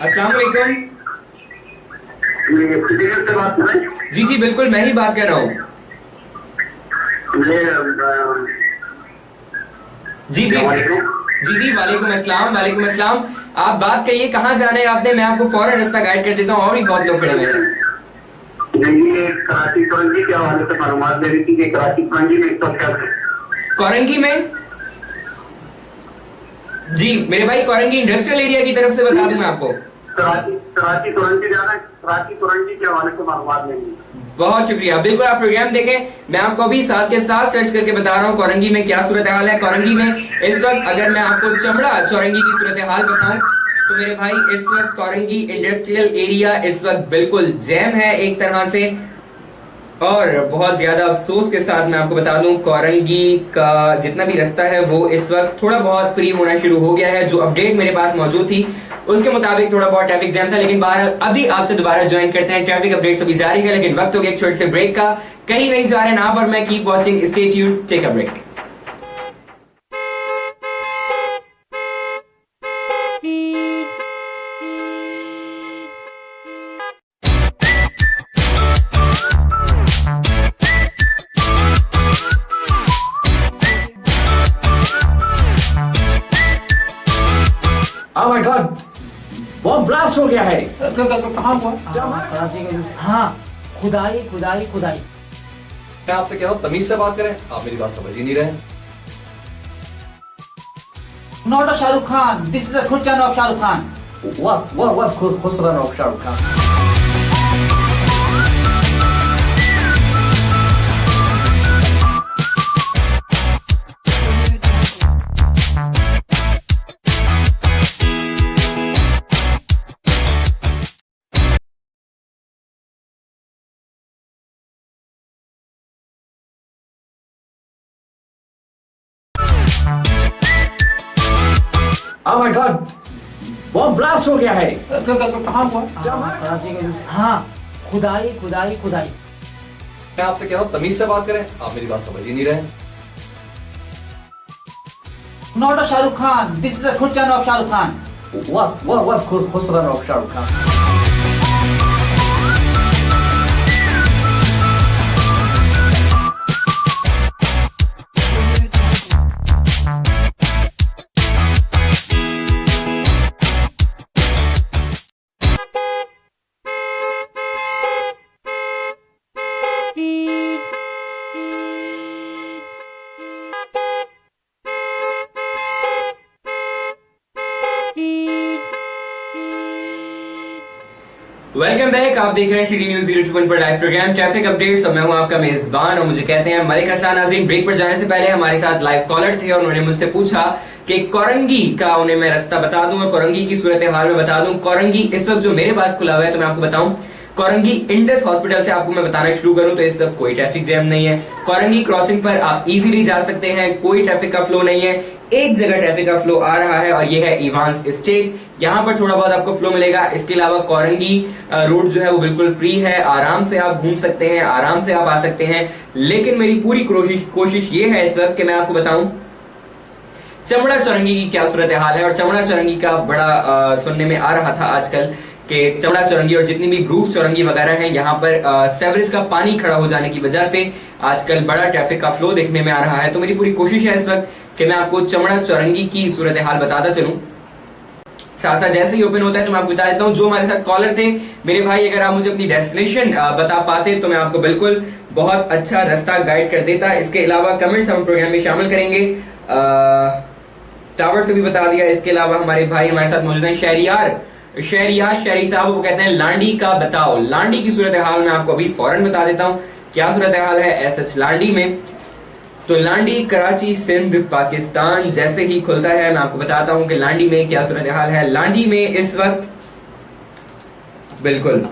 अस्सलाम वालेकुम। जी जी बिल्कुल, मैं ही बात कर रहा हूँ। जी जी जी जी वालेकुम अस्सलाम, वालेकुम अस्सलाम। आप बात करिए, कहाँ जाना है आपने, मैं आपको फौरन रास्ता गाइड कर देता हूँ। और भी बहुत लोग खड़े हुए हैं। कराची कोरंगी के हवाले से मालूमात दे रही थी कि कराची कोरंगी में कोरंगी में, जी मेरे भाई कोरंगी इंडस्ट्रियल एरिया की तरफ से बता दूं मैं आपको। कराची कोरंगी जाना है, कराची कोरंगी के हवाले से मालूमात लेंगे। बहुत शुक्रिया, बिल्कुल आप प्रोग्राम देखें, मैं आपको अभी साथ के साथ सर्च करके बता रहा हूँ कोरंगी में क्या सूरत हाल है। कोरंगी में इस वक्त अगर मैं आपको चमड़ा चौरंगी की सूरत हाल बताऊं तो मेरे भाई इस वक्त कोरंगी इंडस्ट्रियल एरिया इस वक्त बिल्कुल जैम है एक तरह से, और बहुत ज्यादा अफसोस के साथ मैं आपको बता दूं कोरंगी का जितना भी रास्ता है वो इस वक्त थोड़ा बहुत फ्री होना शुरू हो गया है। जो अपडेट मेरे पास मौजूद थी उसके मुताबिक थोड़ा बहुत ट्रैफिक जैम था, लेकिन बहरहाल अभी आपसे दोबारा ज्वाइन करते हैं। ट्रैफिक अपडेट्स अभी जारी है, लेकिन वक्त हो गया एक छोटे से ब्रेक का। कहीं नहीं जा रहे ना, पर मैं keep watching, stay tuned, take a break. Oh my God! Bomb blast हो गया है। कहाँ हुआ? हाँ, खुदाई खुदाई खुदाई। मैं आपसे कह रहा हूँ तमीज से बात करें, आप मेरी बात समझ ही नहीं रहे। Not a Shah Rukh Khan. This is a Khurjan of Shah Rukh Khan. What Khusran of Shah Rukh Khan? Oh my God! Bomb blast हो गया है। कहाँ हुआ? कराची का। हाँ, खुदाई खुदाई खुदाई। मैं आपसे कह रहा हूँ तमीज से बात करें, आप मेरी बात समझ ही नहीं रहे। Not a Shah Rukh Khan. This is a Khurjan of Shah Rukh Khan. What Khusran of Shah Rukh Khan? Welcome back. आप देख रहे हैं सिटी न्यूज 021 पर लाइव प्रोग्राम ट्रैफिक अपडेट्स और मैं हूं आपका मेजबान और मुझे कहते हैं मलिक हसन। नाज़रीन, ब्रेक पर जाने से पहले हमारे साथ लाइव कॉलर थे और उन्होंने मुझसे पूछा कि कोरंगी का उन्हें मैं रास्ता बता दूं और कोरंगी की सूरत हाल में बता दूं। कोरंगी इस वक्त जो मेरे पास खुला हुआ है तो मैं आपको बताऊं, कोरंगी इंडस हॉस्पिटल से आपको मैं बताना शुरू करूं तो इस वक्त कोई ट्रैफिक जैम नहीं है। कोरंगी क्रॉसिंग पर आप इजीली जा सकते हैं, कोई ट्रैफिक का फ्लो नहीं है। एक जगह ट्रैफिक का फ्लो आ रहा है और ये है इवांस स्टेट, यहाँ पर थोड़ा बहुत आपको फ्लो मिलेगा। इसके अलावा कोरंगी रोड जो है वो बिल्कुल फ्री है, आराम से आप घूम सकते हैं, आराम से आप आ सकते हैं। लेकिन मेरी पूरी कोशिश ये है इस वक्त कि मैं आपको बताऊं चमड़ा चौरंगी की क्या सूरत हाल है। और चमड़ा चौरंगी का बड़ा सुनने में आ रहा था आजकल कि चमड़ा चौरंगी और जितनी भी ब्रूफ चौरंगी वगैरह हैं यहाँ पर सेवरेज का पानी खड़ा हो जाने की वजह से आजकल बड़ा ट्रैफिक का फ्लो देखने में आ रहा है। तो मेरी पूरी कोशिश है इस वक्त कि मैं आपको चमड़ा चौरंगी की सूरत हाल बताता चलूं। साथ साथ जैसे ही ओपन होता है तो मैं आपको बता देता हूं जो हमारे साथ कॉलर थे मेरे भाई, अगर आप मुझे अपनी डेस्टिनेशन बता पाते तो मैं आपको बिल्कुल बहुत अच्छा रास्ता गाइड कर देता। इसके अलावा कमेंट्स हम प्रोग्राम में शामिल करेंगे। टावर से भी बता दिया। इसके अलावा हमारे भाई हमारे साथ मौजूद हैं शहरी साहब, वो कहते हैं लांडी का बताओ। लांडी की सूरत हाल मैं आपको अभी फौरन बता देता हूँ क्या सूरत हाल है एसएच लांडी में। तो लांडी कराची सिंध पाकिस्तान जैसे ही खुलता है मैं आपको बताता हूं कि लांडी में क्या सूरत हाल है। लांडी में इस वक्त बिल्कुल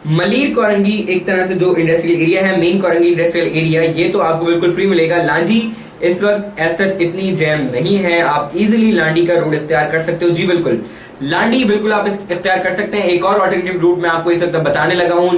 मलीर कोरंगी एक तरह से जो इंडस्ट्रियल एरिया है, मेन कोरंगी इंडस्ट्रियल एरिया, ये तो आपको बिल्कुल फ्री मिलेगा। लांडी इस वक्त ऐसा इतनी जैम नहीं है, आप इजीली लांडी का रूट इख्तियार कर सकते हो। जी बिल्कुल, लांडी बिल्कुल आप इख्तियार कर सकते हैं। एक और ऑल्टरनेटिव रूट मैं आपको इस वक्त बताने लगा हूँ।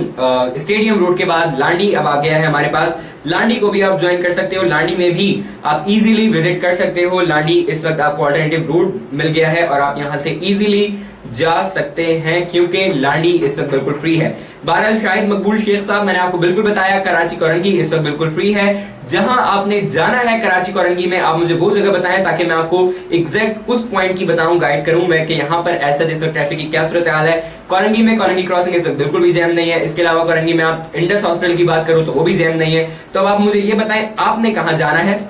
स्टेडियम रोड के बाद लांडी अब आ गया है हमारे पास, लांडी को भी आप ज्वाइन कर सकते हो। लांडी में भी आप इजीली विजिट कर सकते हो। लांडी इस वक्त आपको ऑल्टरनेटिव रूट मिल गया है और आप यहाँ से इजीली जा सकते हैं क्योंकि लांडी इस वक्त बिल्कुल फ्री है। बहरहाल शाहिद मकबूल शेख साहब, मैंने आपको बिल्कुल बताया कराची कोरंगी इस वक्त बिल्कुल फ्री है। जहां आपने जाना है कराची कोरंगी में, आप मुझे वो जगह बताएं ताकि मैं आपको एग्जैक्ट उस पॉइंट की बताऊं, गाइड करूं मैं कि यहाँ पर ऐसा इस वक्त ट्रैफिक की क्या सूरत हाल है। कोरंगी में कोरंगी क्रॉसिंग इस वक्त बिल्कुल भी जैम नहीं है। इसके अलावा कोरंगी में आप इंडस हॉस्पिटल की बात करूं तो वो भी जैम नहीं है। तो अब आप मुझे ये बताएं आपने कहाँ जाना है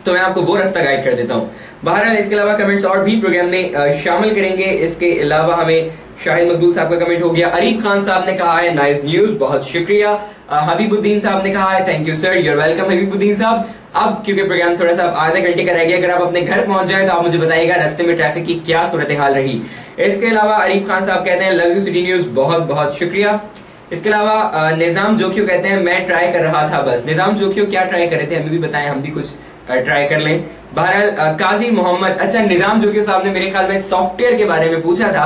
तो मैं आपको वो रास्ता गाइड कर देता हूँ। बहरहाल इसके अलावा कमेंट्स और भी प्रोग्राम में शामिल करेंगे। इसके अलावा हमें शाहिद मकबूल साहब का कमेंट हो गया। अरीब खान साहब ने कहा है नाइस न्यूज, बहुत शुक्रिया। हबीबुद्दीन साहब ने कहा है thank you sir, you're welcome Habibuddin साहब। अब क्योंकि प्रोग्राम थोड़ा सा आधे घंटे का रह गया, अगर आप अपने घर पहुंच जाए तो आप मुझे बताइएगा रास्ते में ट्रैफिक की क्या सूरत हाल रही। इसके अलावा अरीब खान साहब कहते हैं लव यू सिटी न्यूज, बहुत बहुत शुक्रिया। इसके अलावा निजाम जोखियो कहते हैं मैं ट्राई कर रहा था बस। निजाम जोखियो क्या ट्राई कर रहे थे, हमें भी बताएं, हम भी कुछ ट्राई कर लें। बहरहाल काजी मोहम्मद, अच्छा निजाम जोखियो साहब ने मेरे ख्याल में सॉफ्टवेयर के बारे में पूछा था,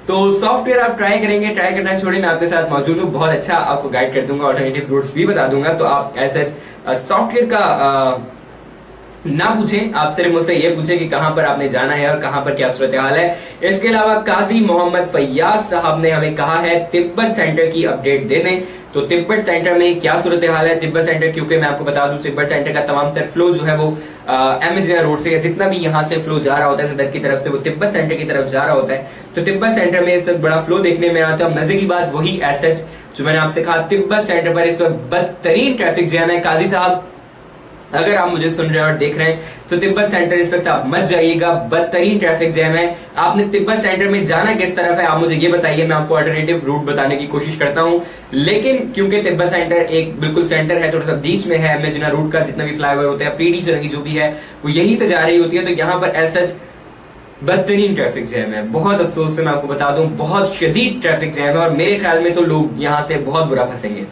तो सॉफ्टवेयर आप ट्राई करेंगे, ट्राई करना छोड़े, मैं आपके साथ मौजूद हूँ, बहुत अच्छा आपको गाइड कर दूंगा, ऑल्टरनेटिव रूट्स भी बता दूंगा। तो आप ऐसे सॉफ्टवेयर का ना पूछें, आप सिर्फ मुझसे ये पूछें कि कहां पर आपने जाना है और कहां पर क्या सूरत हाल है। इसके अलावा काजी मोहम्मद फैयाज साहब ने हमें कहा है तिब्बत सेंटर की अपडेट दे दें। तो तिब्बत सेंटर में क्या सूरत हाल है तिब्बत सेंटर, क्योंकि मैं आपको बता दूं तिब्बत सेंटर का तमाम तर फ्लो जो है वो एमएच रोड से, जितना भी यहाँ से फ्लो जा रहा होता है सदर की तरफ से, वो तिब्बत सेंटर की तरफ जा रहा होता है। तो तिब्बत सेंटर में इस वक्त बड़ा फ्लो देखने में आता है। मजे की बात वही एसएच जो मैंने आपसे कहा, तिब्बत सेंटर पर इस वक्त बदतरीन ट्रैफिक जैम है। काजी साहब अगर आप मुझे सुन रहे हैं और देख रहे हैं तो तिब्बत सेंटर इस वक्त आप मत जाइएगा, बदतरीन ट्रैफिक जैम है। आपने तिब्बत सेंटर में जाना किस तरफ है आप मुझे ये बताइए, मैं आपको अल्टरनेटिव रूट बताने की कोशिश करता हूं। लेकिन क्योंकि तिब्बत सेंटर एक बिल्कुल सेंटर है, थोड़ा सा बीच में है, मेजिना रूट का जितना भी फ्लाईओवर होता है, पीडी चौरंगी जो भी है वो यहीं से जा रही होती है, तो यहाँ पर ऐसा बदतरीन ट्रैफिक जैम है। बहुत अफसोस से मैं आपको बता दूं, बहुत शदीद ट्रैफिक जैम है और मेरे ख्याल में तो लोग यहाँ से बहुत बुरा फंसेंगे।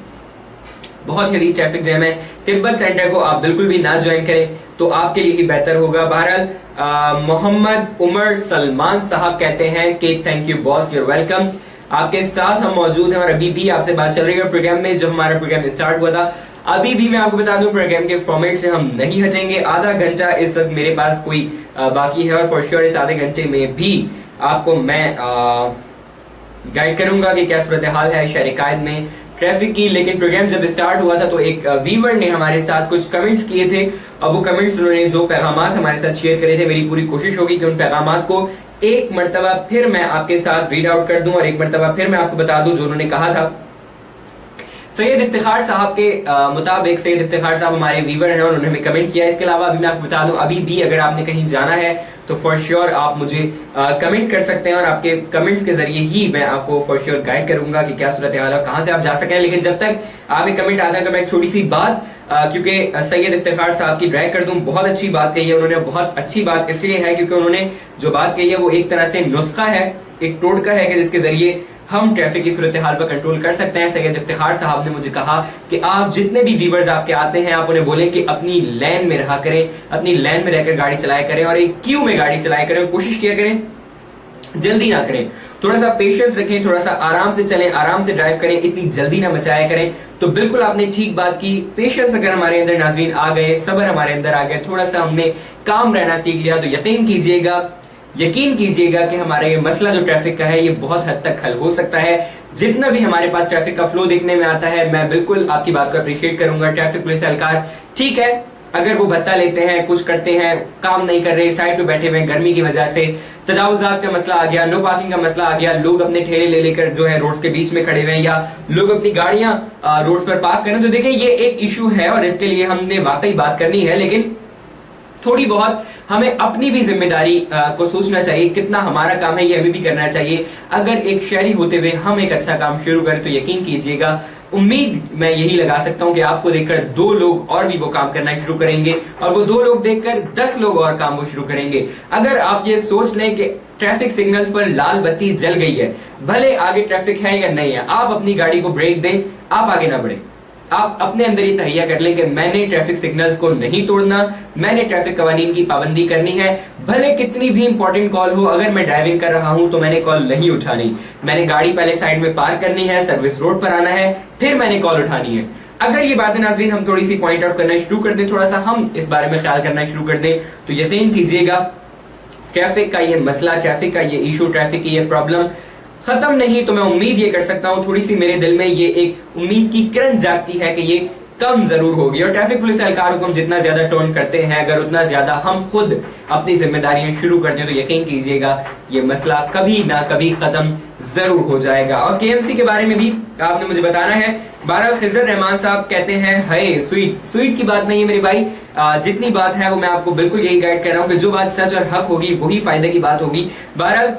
बहुत शदीद ट्रैफिक जैम है। तिब्बत सेंटर को आप बिल्कुल भी ना ज्वाइन करें तो आपके लिए ही बेहतर होगा। बहरहाल मोहम्मद उमर सलमान साहब कहते हैं कि thank you boss, you're welcome. आपके साथ हम मौजूद हैं और अभी भी आपसे बात चल रही है प्रोग्राम में। जब हमारा प्रोग्राम स्टार्ट हुआ था, अभी भी मैं आपको बता दूं प्रोग्राम के फॉर्मेट से हम नहीं हटेंगे। आधा घंटा इस वक्त मेरे पास कोई बाकी है और फॉर श्योर इस आधे घंटे में भी आपको मैं गाइड करूंगा कि क्या सूरत हाल है शहर कायद में ट्रैफिक की। लेकिन प्रोग्राम जब स्टार्ट हुआ था तो एक व्यूअर ने हमारे साथ कुछ कमेंट्स किए थे और वो कमेंट्स उन्होंने जो पैगामात हमारे साथ शेयर करे थे, मेरी पूरी कोशिश होगी कि उन पैगामात को एक मर्तबा फिर मैं आपके साथ रीड आउट कर दूं और एक मर्तबा फिर मैं आपको बता दूं जो उन्होंने कहा था। सैयद इफ्तिखार साहब के मुताबिक, सैयद इफ्तिखार साहब हमारे व्यूअर हैं और उन्होंने हमें कमेंट किया। इसके अलावा अभी मैं आपको बता दूं, अभी भी अगर आपने कहीं जाना है तो फॉर श्योर आप मुझे कमेंट कर सकते हैं और आपके कमेंट्स के जरिए ही मैं आपको फॉर श्योर गाइड करूंगा कि क्या सूरत हाल है, कहां से आप जा सकें। लेकिन जब तक आपके कमेंट आते हैं तो मैं एक छोटी सी बात, क्योंकि सैयद इफ्तिखार साहब की ड्रैग कर दूं, बहुत अच्छी बात कही है उन्होंने। बहुत अच्छी बात इसलिए है क्योंकि उन्होंने जो बात कही है वो एक तरह से नुस्खा है, एक टोटका है कि जिसके जरिए हम ट्रैफिक की सूरत हाल पर कंट्रोल कर सकते हैं। सैयद इफ्तिखार साहब ने मुझे कहा कि आप जितने भी व्यूअर्स आपके आते हैं आप उन्हें बोलें कि अपनी लेन में रहा करें, अपनी लेन में रहकर गाड़ी चलाया करें और एक क्यू में गाड़ी चलाया करें और कोशिश किया करें जल्दी ना करें, थोड़ा सा पेशेंस रखें, थोड़ा सा आराम से चलें, आराम से ड्राइव करें, इतनी जल्दी ना मचाया करें। तो बिल्कुल आपने ठीक बात की। पेशेंस अगर हमारे अंदर नाज़रीन आ गए, सब्र हमारे अंदर आ गया, थोड़ा सा हमने काम रहना सीख लिया तो यकीन कीजिएगा कि हमारा ये मसला जो ट्रैफिक का है ये बहुत हद तक हल हो सकता है। जितना भी हमारे पास ट्रैफिक का फ्लो देखने में आता है मैं बिल्कुल आपकी बात को अप्रिशिएट करूंगा। ट्रैफिक पुलिस एहलकार ठीक है, अगर वो भत्ता लेते हैं, कुछ करते हैं, काम नहीं कर रहे, साइड पे बैठे हुए गर्मी की वजह से, तजावुजात का मसला आ गया, नो पार्किंग का मसला आ गया, लोग अपने ठेले ले लेकर जो है रोड्स के बीच में खड़े हुए हैं या लोग अपनी गाड़ियां रोड्स पर पार्क करें, तो देखें ये एक इशू है और इसके लिए हमने वाकई बात करनी है। लेकिन थोड़ी बहुत हमें अपनी भी जिम्मेदारी को सोचना चाहिए, कितना हमारा काम है ये हमें भी करना चाहिए। अगर एक शहरी होते हुए हम एक अच्छा काम शुरू करें तो यकीन कीजिएगा, उम्मीद मैं यही लगा सकता हूं कि आपको देखकर 2 लोग और भी वो काम करना शुरू करेंगे और वो 2 लोग देखकर 10 लोग और काम वो शुरू करेंगे। अगर आप ये सोच लें कि ट्रैफिक सिग्नल्स पर लाल बत्ती जल गई है, भले आगे ट्रैफिक है या नहीं है, आप अपनी गाड़ी को ब्रेक दें, आप आगे ना बढ़े। आप अपने अंदर ये तहैया कर लें कि मैंने ट्रैफिक सिग्नल्स को नहीं तोड़ना, मैंने ट्रैफिक कवानीन की पाबंदी करनी है। भले कितनी भी इंपॉर्टेंट कॉल हो, अगर मैं ड्राइविंग कर रहा हूं तो मैंने कॉल नहीं उठानी, मैंने गाड़ी पहले साइड में पार्क करनी है, सर्विस रोड पर आना है, फिर मैंने कॉल उठानी है। अगर ये बातें नाज़रीन हम थोड़ी सी पॉइंट आउट करना शुरू कर दें, थोड़ा सा हम इस बारे में ख्याल करना शुरू कर दें, तो यकीन कीजिएगा ट्रैफिक का ये मसला, ट्रैफिक का ये इशू, ट्रैफिक की ये प्रॉब्लम खत्म नहीं तो मैं उम्मीद ये कर सकता हूं, थोड़ी सी मेरे दिल में ये एक उम्मीद की किरण जागती है कि ये कम जरूर होगी। और ट्रैफिक पुलिस एहलकारों को हम जितना ज्यादा टोन करते हैं, अगर उतना ज्यादा हम खुद अपनी जिम्मेदारियां शुरू करते हैं तो यकीन कीजिएगा ये मसला कभी ना कभी खत्म जरूर हो जाएगा। और केएमसी के बारे में भी आपने मुझे बताना है। बहरहाल खिजर रहमान साहब कहते हैं हाय स्वीट की बात नहीं है मेरे भाई, जितनी बात है वो मैं आपको बिल्कुल यही गाइड कर रहा हूँ कि जो बात सच और हक होगी वही फायदे की बात होगी। बहरहाल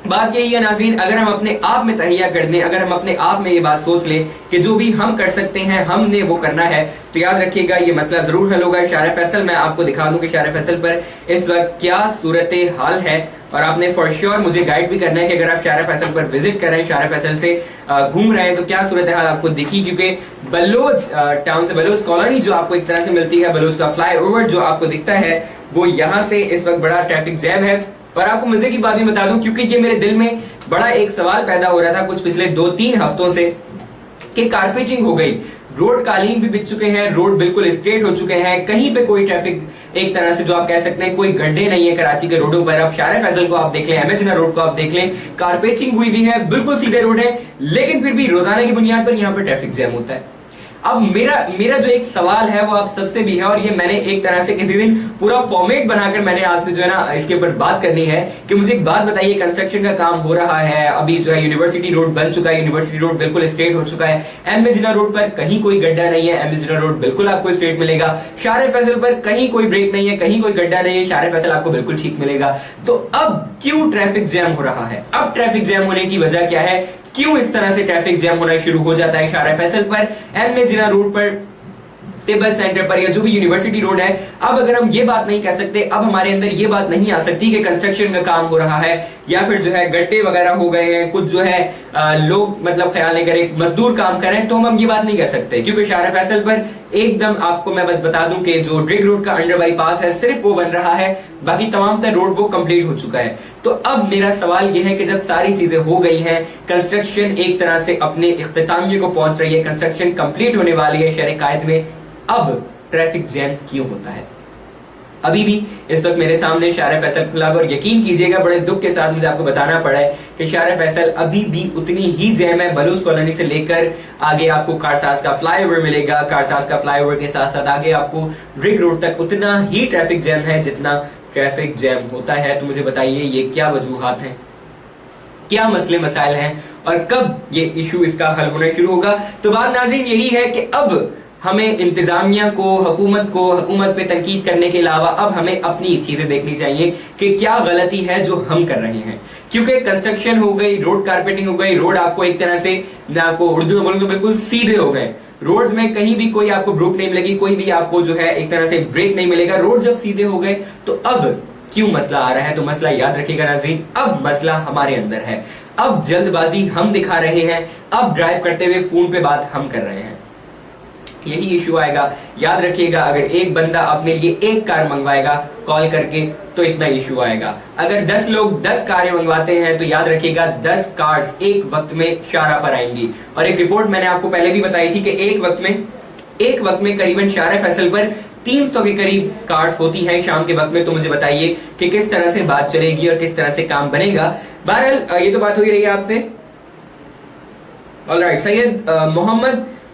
बात यही है नाज़रीन, अगर हम अपने आप में तहैया कर दें, अगर हम अपने आप में ये बात सोच लें कि जो भी हम कर सकते हैं हमने वो करना है, तो याद रखिएगा ये मसला जरूर हल होगा। शार फैसल मैं आपको दिखा दूं कि शार फैसल पर इस वक्त क्या सूरत हाल है और आपने फॉर श्योर मुझे गाइड भी करना है कि अगर आप शार फैसल पर विजिट कर रहे हैं, शार फैसल से घूम रहे हैं तो क्या सूरत हाल आपको दिखी। क्योंकि बलोच टाउन से बलोच कॉलोनी जो आपको एक तरह से मिलती है, बलोच का फ्लाई ओवर जो आपको दिखता है, वो यहाँ से इस वक्त बड़ा ट्रैफिक जैम है। और आपको मजे की बात भी बता दूं, क्योंकि ये मेरे दिल में बड़ा एक सवाल पैदा हो रहा था कुछ पिछले 2-3 हफ्तों से कि कारपेटिंग हो गई, रोड कालीन भी बिछ चुके हैं, रोड बिल्कुल स्ट्रेट हो चुके हैं, कहीं पे कोई ट्रैफिक एक तरह से जो आप कह सकते हैं कोई गड्ढे नहीं है कराची के रोडों पर। अब शार फैसल को आप देख लें, एमएच रोड को आप देख लें, कारपेटिंग हुई है, बिल्कुल सीधे रोड है, लेकिन फिर भी रोजाना की बुनियाद पर यहाँ पर ट्रैफिक जैम होता है। अब मेरा जो एक सवाल है वो आप सबसे भी है, और ये मैंने एक तरह से किसी दिन पूरा फॉर्मेट बनाकर मैंने आपसे जो है ना इसके ऊपर बात करनी है कि मुझे एक बात बताइए, कंस्ट्रक्शन का काम हो रहा है, अभी जो है यूनिवर्सिटी रोड बन चुका है, यूनिवर्सिटी रोड बिल्कुल स्ट्रेट हो चुका है, एम ए जिन्ना रोड पर कहीं कोई गड्ढा नहीं है, एम ए जिन्ना रोड बिल्कुल आपको स्ट्रेट मिलेगा, शारे फैसल पर कहीं कोई ब्रेक नहीं है, कहीं कोई गड्ढा नहीं है, शारे फैसल आपको बिल्कुल ठीक मिलेगा। तो अब क्यों ट्रैफिक जैम हो रहा है? अब ट्रैफिक जैम होने की वजह क्या है? क्यों इस तरह से ट्रैफिक जैम होना शुरू हो जाता है शारा फैसल पर, एम ए जिन्ना रोड पर, तिब्बत सेंटर पर, या जो भी यूनिवर्सिटी रोड है? अब अगर हम ये बात नहीं कह सकते, अब हमारे अंदर ये बात नहीं आ सकती कि कंस्ट्रक्शन का काम हो रहा है या फिर जो है गड्ढे वगैरह हो गए हैं, कुछ जो है लोग मतलब ख्याल नहीं करें, मजदूर काम करें, तो हम ये बात नहीं कह सकते, क्योंकि शारा फैसल पर एकदम आपको मैं बस बता दूं कि जो ड्रिग रोड का अंडर बाईपास है सिर्फ वो बन रहा है, बाकी तमाम तर रोड वो कंप्लीट हो चुका है। तो अब मेरा सवाल ये है कि जब सारी चीजें हो गई हैं, कंस्ट्रक्शन एक तरह से अपने इख्तितामिये को पहुंच रही है, कंस्ट्रक्शन कंप्लीट होने वाली है शहर कायद में, अब ट्रैफिक जैम क्यों होता है? अभी भी इस वक्त मेरे सामने शारा फैसल खुला है और यकीन कीजिएगा बड़े दुख के साथ मुझे आपको बताना पड़ा है कि शारा फैसल अभी भी उतनी ही जैम है। बलूच कॉलोनी से लेकर आगे आपको कारसाज का फ्लाईओवर मिलेगा, कारसाज का फ्लाईओवर के साथ साथ आगे आपको ड्रिग रोड तक उतना ही ट्रैफिक जैम है जितना ट्रैफिक जैम होता है। तो मुझे बताइए ये क्या वजूहात हैं, क्या मसले मसाइल हैं और कब ये इशू इसका हल होना शुरू होगा? तो बात नाज़रीन यही है कि अब हमें इंतजामिया को, हुकूमत पे तनकीद करने के अलावा अब हमें अपनी चीजें देखनी चाहिए कि क्या गलती है जो हम कर रहे हैं। क्योंकि कंस्ट्रक्शन हो गई, रोड कारपेटिंग हो गई, रोड आपको एक तरह से, मैं आपको उर्दू में बोलूं तो बिल्कुल सीधे हो गए, रोड्स में कहीं भी कोई आपको ब्रुक नहीं मिलेगी, कोई भी आपको जो है एक तरह से ब्रेक नहीं मिलेगा। रोड जब सीधे हो गए तो अब क्यों मसला आ रहा है? तो मसला याद रखिएगा नाज़रीन, अब मसला हमारे अंदर है, अब जल्दबाजी हम दिखा रहे हैं, अब ड्राइव करते हुए फोन पे बात हम कर रहे हैं, यही इशू आएगा। याद रखिएगा अगर एक बंदा अपने लिए एक कार मंगवाएगा कॉल करके तो इतना इशू आएगा, अगर 10 लोग 10 कारें मंगवाते हैं तो याद रखिएगा 10 कार्स एक वक्त में शारा पर आएंगी। और एक रिपोर्ट मैंने आपको पहले भी बताई थी कि एक वक्त में करीबन शारा फैसल पर 300 के करीब कार्स होती हैं शाम के वक्त में। तो मुझे बताइए कि किस तरह से बात चलेगी और किस तरह से काम बनेगा। बहरहाल ये तो बात हो ही रही है आपसे। ऑलराइट, सैयद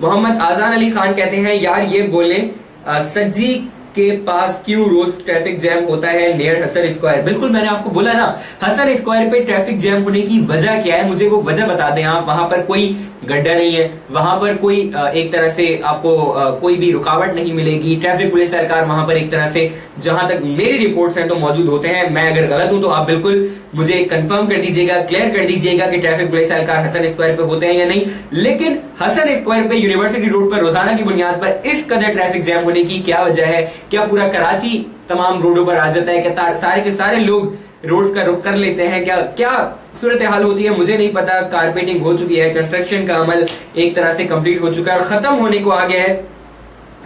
मोहम्मद आजान अली खान कहते हैं यार ये बोले सज्जी के पास क्यों रोज ट्रैफिक जैम होता है नियर हसन स्क्वायर? बिल्कुल मैंने आपको बोला ना, हसन स्क्वायर पे ट्रैफिक जैम होने की वजह क्या है, मुझे वो वजह बता दें आप। वहां पर कोई गड्ढा नहीं है, वहां पर कोई एक तरह से आपको कोई भी रुकावट नहीं मिलेगी, ट्रैफिक पुलिस एहलकार वहां पर एक तरह से जहां तक मेरी रिपोर्ट्स हैं तो मौजूद होते हैं। मैं अगर गलत हूं तो आप बिल्कुल मुझे कंफर्म कर दीजिएगा, क्लियर कर दीजिएगा कि ट्रैफिक पुलिस एहलकार हसन स्क्वायर पे होते हैं या नहीं। लेकिन हसन स्क्वायर पे यूनिवर्सिटी रोड पर रोजाना की बुनियाद पर इस कदर ट्रैफिक जैम होने की क्या वजह है? क्या पूरा कराची तमाम रोडों पर आ जाता है? क्या सारे के सारे लोग रोड्स का रुख कर लेते हैं? क्या सूरत हाल होती है मुझे नहीं पता। कारपेटिंग हो चुकी है, कंस्ट्रक्शन का अमल एक तरह से कंप्लीट हो चुका है और खत्म होने को आ गया है,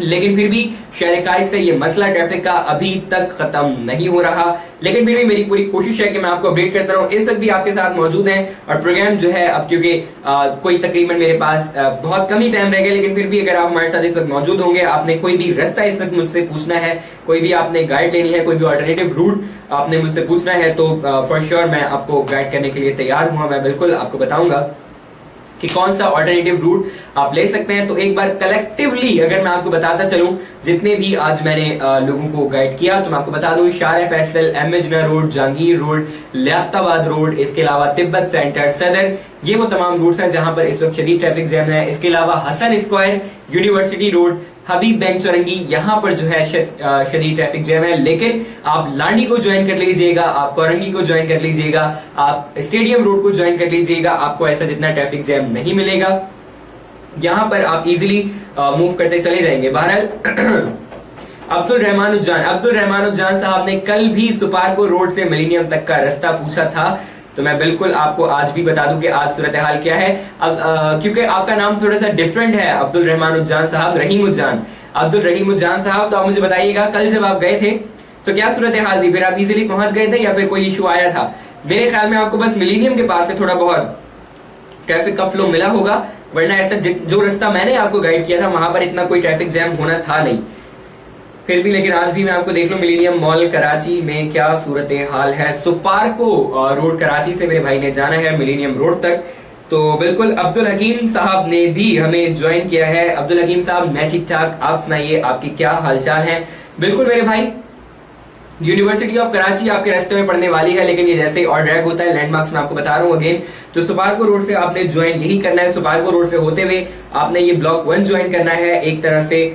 लेकिन फिर भी शहर कायद से ये मसला ट्रैफिक का अभी तक खत्म नहीं हो रहा। लेकिन फिर भी मेरी पूरी कोशिश है कि मैं आपको अपडेट करता रहूं। इस वक्त भी आपके साथ मौजूद हैं और प्रोग्राम जो है अब क्योंकि कोई तकरीबन मेरे पास बहुत कम ही टाइम रह गया, लेकिन फिर भी अगर आप हमारे साथ इस वक्त मौजूद होंगे, आपने कोई भी रास्ता इस वक्त मुझसे पूछना है, कोई भी आपने गाइड लेनी है, कोई भी अल्टरनेटिव रूट आपने मुझसे पूछना है तो फॉर श्योर मैं आपको गाइड करने के लिए तैयार हूँ। मैं बिल्कुल आपको बताऊंगा कि कौन सा ऑल्टरनेटिव रूट आप ले सकते हैं। तो एक बार कलेक्टिवली अगर मैं आपको बताता चलूं जितने भी आज मैंने लोगों को गाइड किया, तो मैं आपको बता दूं Shahrah Faisal, M A Jinnah road, Jahangir road, Liaquatabad road, इसके अलावा तिब्बत सेंटर, सदर, ये वो तमाम रूट्स हैं जहां पर इस वक्त शदीद ट्रैफिक जैम है। इसके अलावा हसन स्क्वायर, यूनिवर्सिटी रोड, हबीब बैंक चौरंगी, यहाँ पर जो है शदीद ट्रैफिक जैम है। लेकिन आप लांडी को ज्वाइन कर लीजिएगा, आप कोरंगी को ज्वाइन कर लीजिएगा, आप स्टेडियम रोड को ज्वाइन कर लीजिएगा, आपको ऐसा जितना ट्रैफिक जैम नहीं मिलेगा। यहाँ पर आप इजीली मूव करते चले जाएंगे। बहरहाल अब्दुल रहमान उज्जान साहब ने कल भी सुपारको रोड से मिलेनियम तक का रास्ता पूछा था, तो मैं बिल्कुल आपको आज भी बता दूं कि आज सूरत हाल क्या है। अब क्योंकि आपका नाम थोड़ा सा डिफरेंट है, अब्दुल रहमान उज्जान साहब, अब्दुल रहीम उज्जान साहब, तो आप मुझे बताइएगा कल जब आप गए थे तो क्या सूरत हाल थी? फिर आप इजीली पहुंच गए थे या फिर कोई इशू आया था? मेरे ख्याल में आपको बस मिलेनियम के पास से थोड़ा बहुत ट्रैफिक का फ्लो मिला होगा, वरना ऐसा जो रास्ता मैंने आपको गाइड किया था वहां पर इतना कोई ट्रैफिक जैम होना था नहीं। फिर भी लेकिन आज भी मैं आपको देख लूं मिलेनियम मॉल कराची में क्या सूरत हाल है। सुपारको रोड कराची से मेरे भाई ने जाना है मिलेनियम रोड तक, तो बिल्कुल अब्दुल हकीम साहब ने भी हमें ज्वाइन किया है। अब्दुल हकीम साहब, मैं ठीक ठाक, आप सुनाइए, आपकी क्या हालचाल है? बिल्कुल मेरे भाई, यूनिवर्सिटी ऑफ कराची आपके रास्ते में पड़ने वाली है, लेकिन ये जैसे ही और ड्रैग होता है लैंडमार्क्स में आपको बता रहा हूँ अगेन, तो सुपारको रोड से आपने ज्वाइन यही करना है। सुपारको रोड से होते हुए आपने ये ब्लॉक 1 ज्वाइन करना है। एक तरह से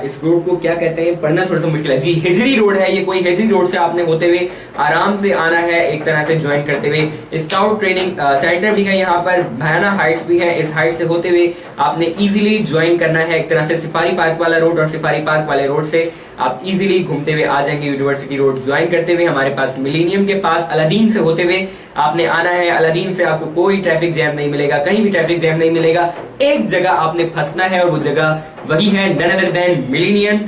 इस रोड को क्या कहते हैं, पढ़ना थोड़ा सा मुश्किल है जी, हिजरी रोड है ये, कोई हिजरी रोड से आपने होते हुए आराम से आना है, एक तरह से ज्वाइन करते हुए। स्काउट ट्रेनिंग सेंटर भी है यहाँ पर, भयाना हाइट्स भी है, इस हाइट से होते हुए आपने इजीली ज्वाइन करना है। एक तरह से सिफारी पार्क वाला रोड, और सिफारी पार्क वाले रोड से आप इजीली घूमते हुए आ जाएंगे यूनिवर्सिटी रोड ज्वाइन करते हुए। हमारे पास मिलेनियम के पास अलादीन से होते हुए आपने आना है। अलादीन से आपको कोई ट्रैफिक जैम नहीं मिलेगा, कहीं भी ट्रैफिक जैम नहीं मिलेगा। एक जगह आपने फंसना है और वो जगह वही है none other than Millennium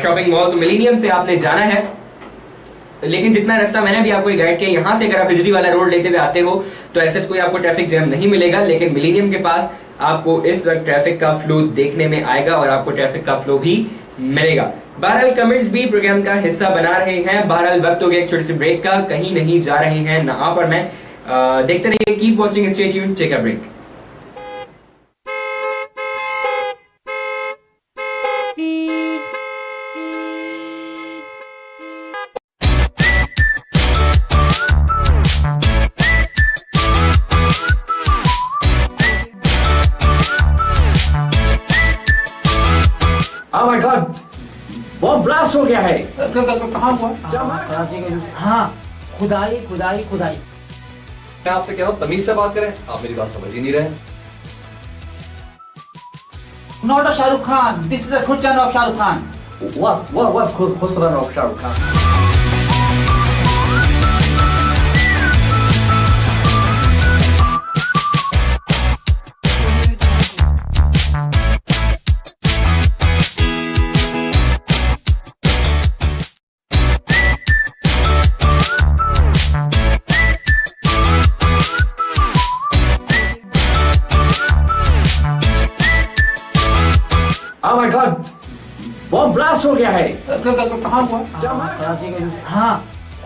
Shopping Mall. तो मिलेनियम से आपने जाना है, लेकिन जितना रास्ता मैंने भी आपको गाइड किया, यहाँ से अगर आप हिजरी वाला रोड लेते हुए आते हो तो ऐसे कोई आपको ट्रैफिक जैम नहीं मिलेगा, लेकिन मिलेनियम के पास आपको इस वक्त ट्रैफिक का फ्लो देखने में आएगा और आपको ट्रैफिक का फ्लो भी मिलेगा। बहरहाल कमेंट्स भी प्रोग्राम का हिस्सा बना रहे हैं। बहरहाल वक्त हो गया एक छोटे से ब्रेक का, कहीं नहीं जा रहे हैं ना आप और मैं। देखते रहिए, keep watching, stay tuned, take a break. Oh my God! Bomb blast हो गया है। कहाँ हुआ? कराची के। हाँ, खुदाई खुदाई खुदाई। मैं आपसे कह रहा हूँ तमीज से बात करें, आप मेरी बात समझ ही नहीं रहे। Not a Shahrukh Khan. This is a Khurjan of Shahrukh Khan. What Khusran of Shah Rukh Khan? Oh my God! Bomb blast हो गया है। कहाँ हुआ? कराची के। हाँ,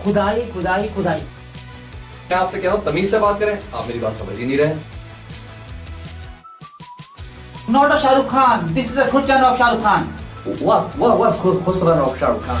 खुदाई खुदाई खुदाई। मैं आपसे कह रहा हूँ तमीज से बात करें, आप मेरी बात समझ ही नहीं रहे। Not a Shahrukh Khan. This is a Khurjan of Shahrukh Khan. What Khusran of Shah Rukh Khan?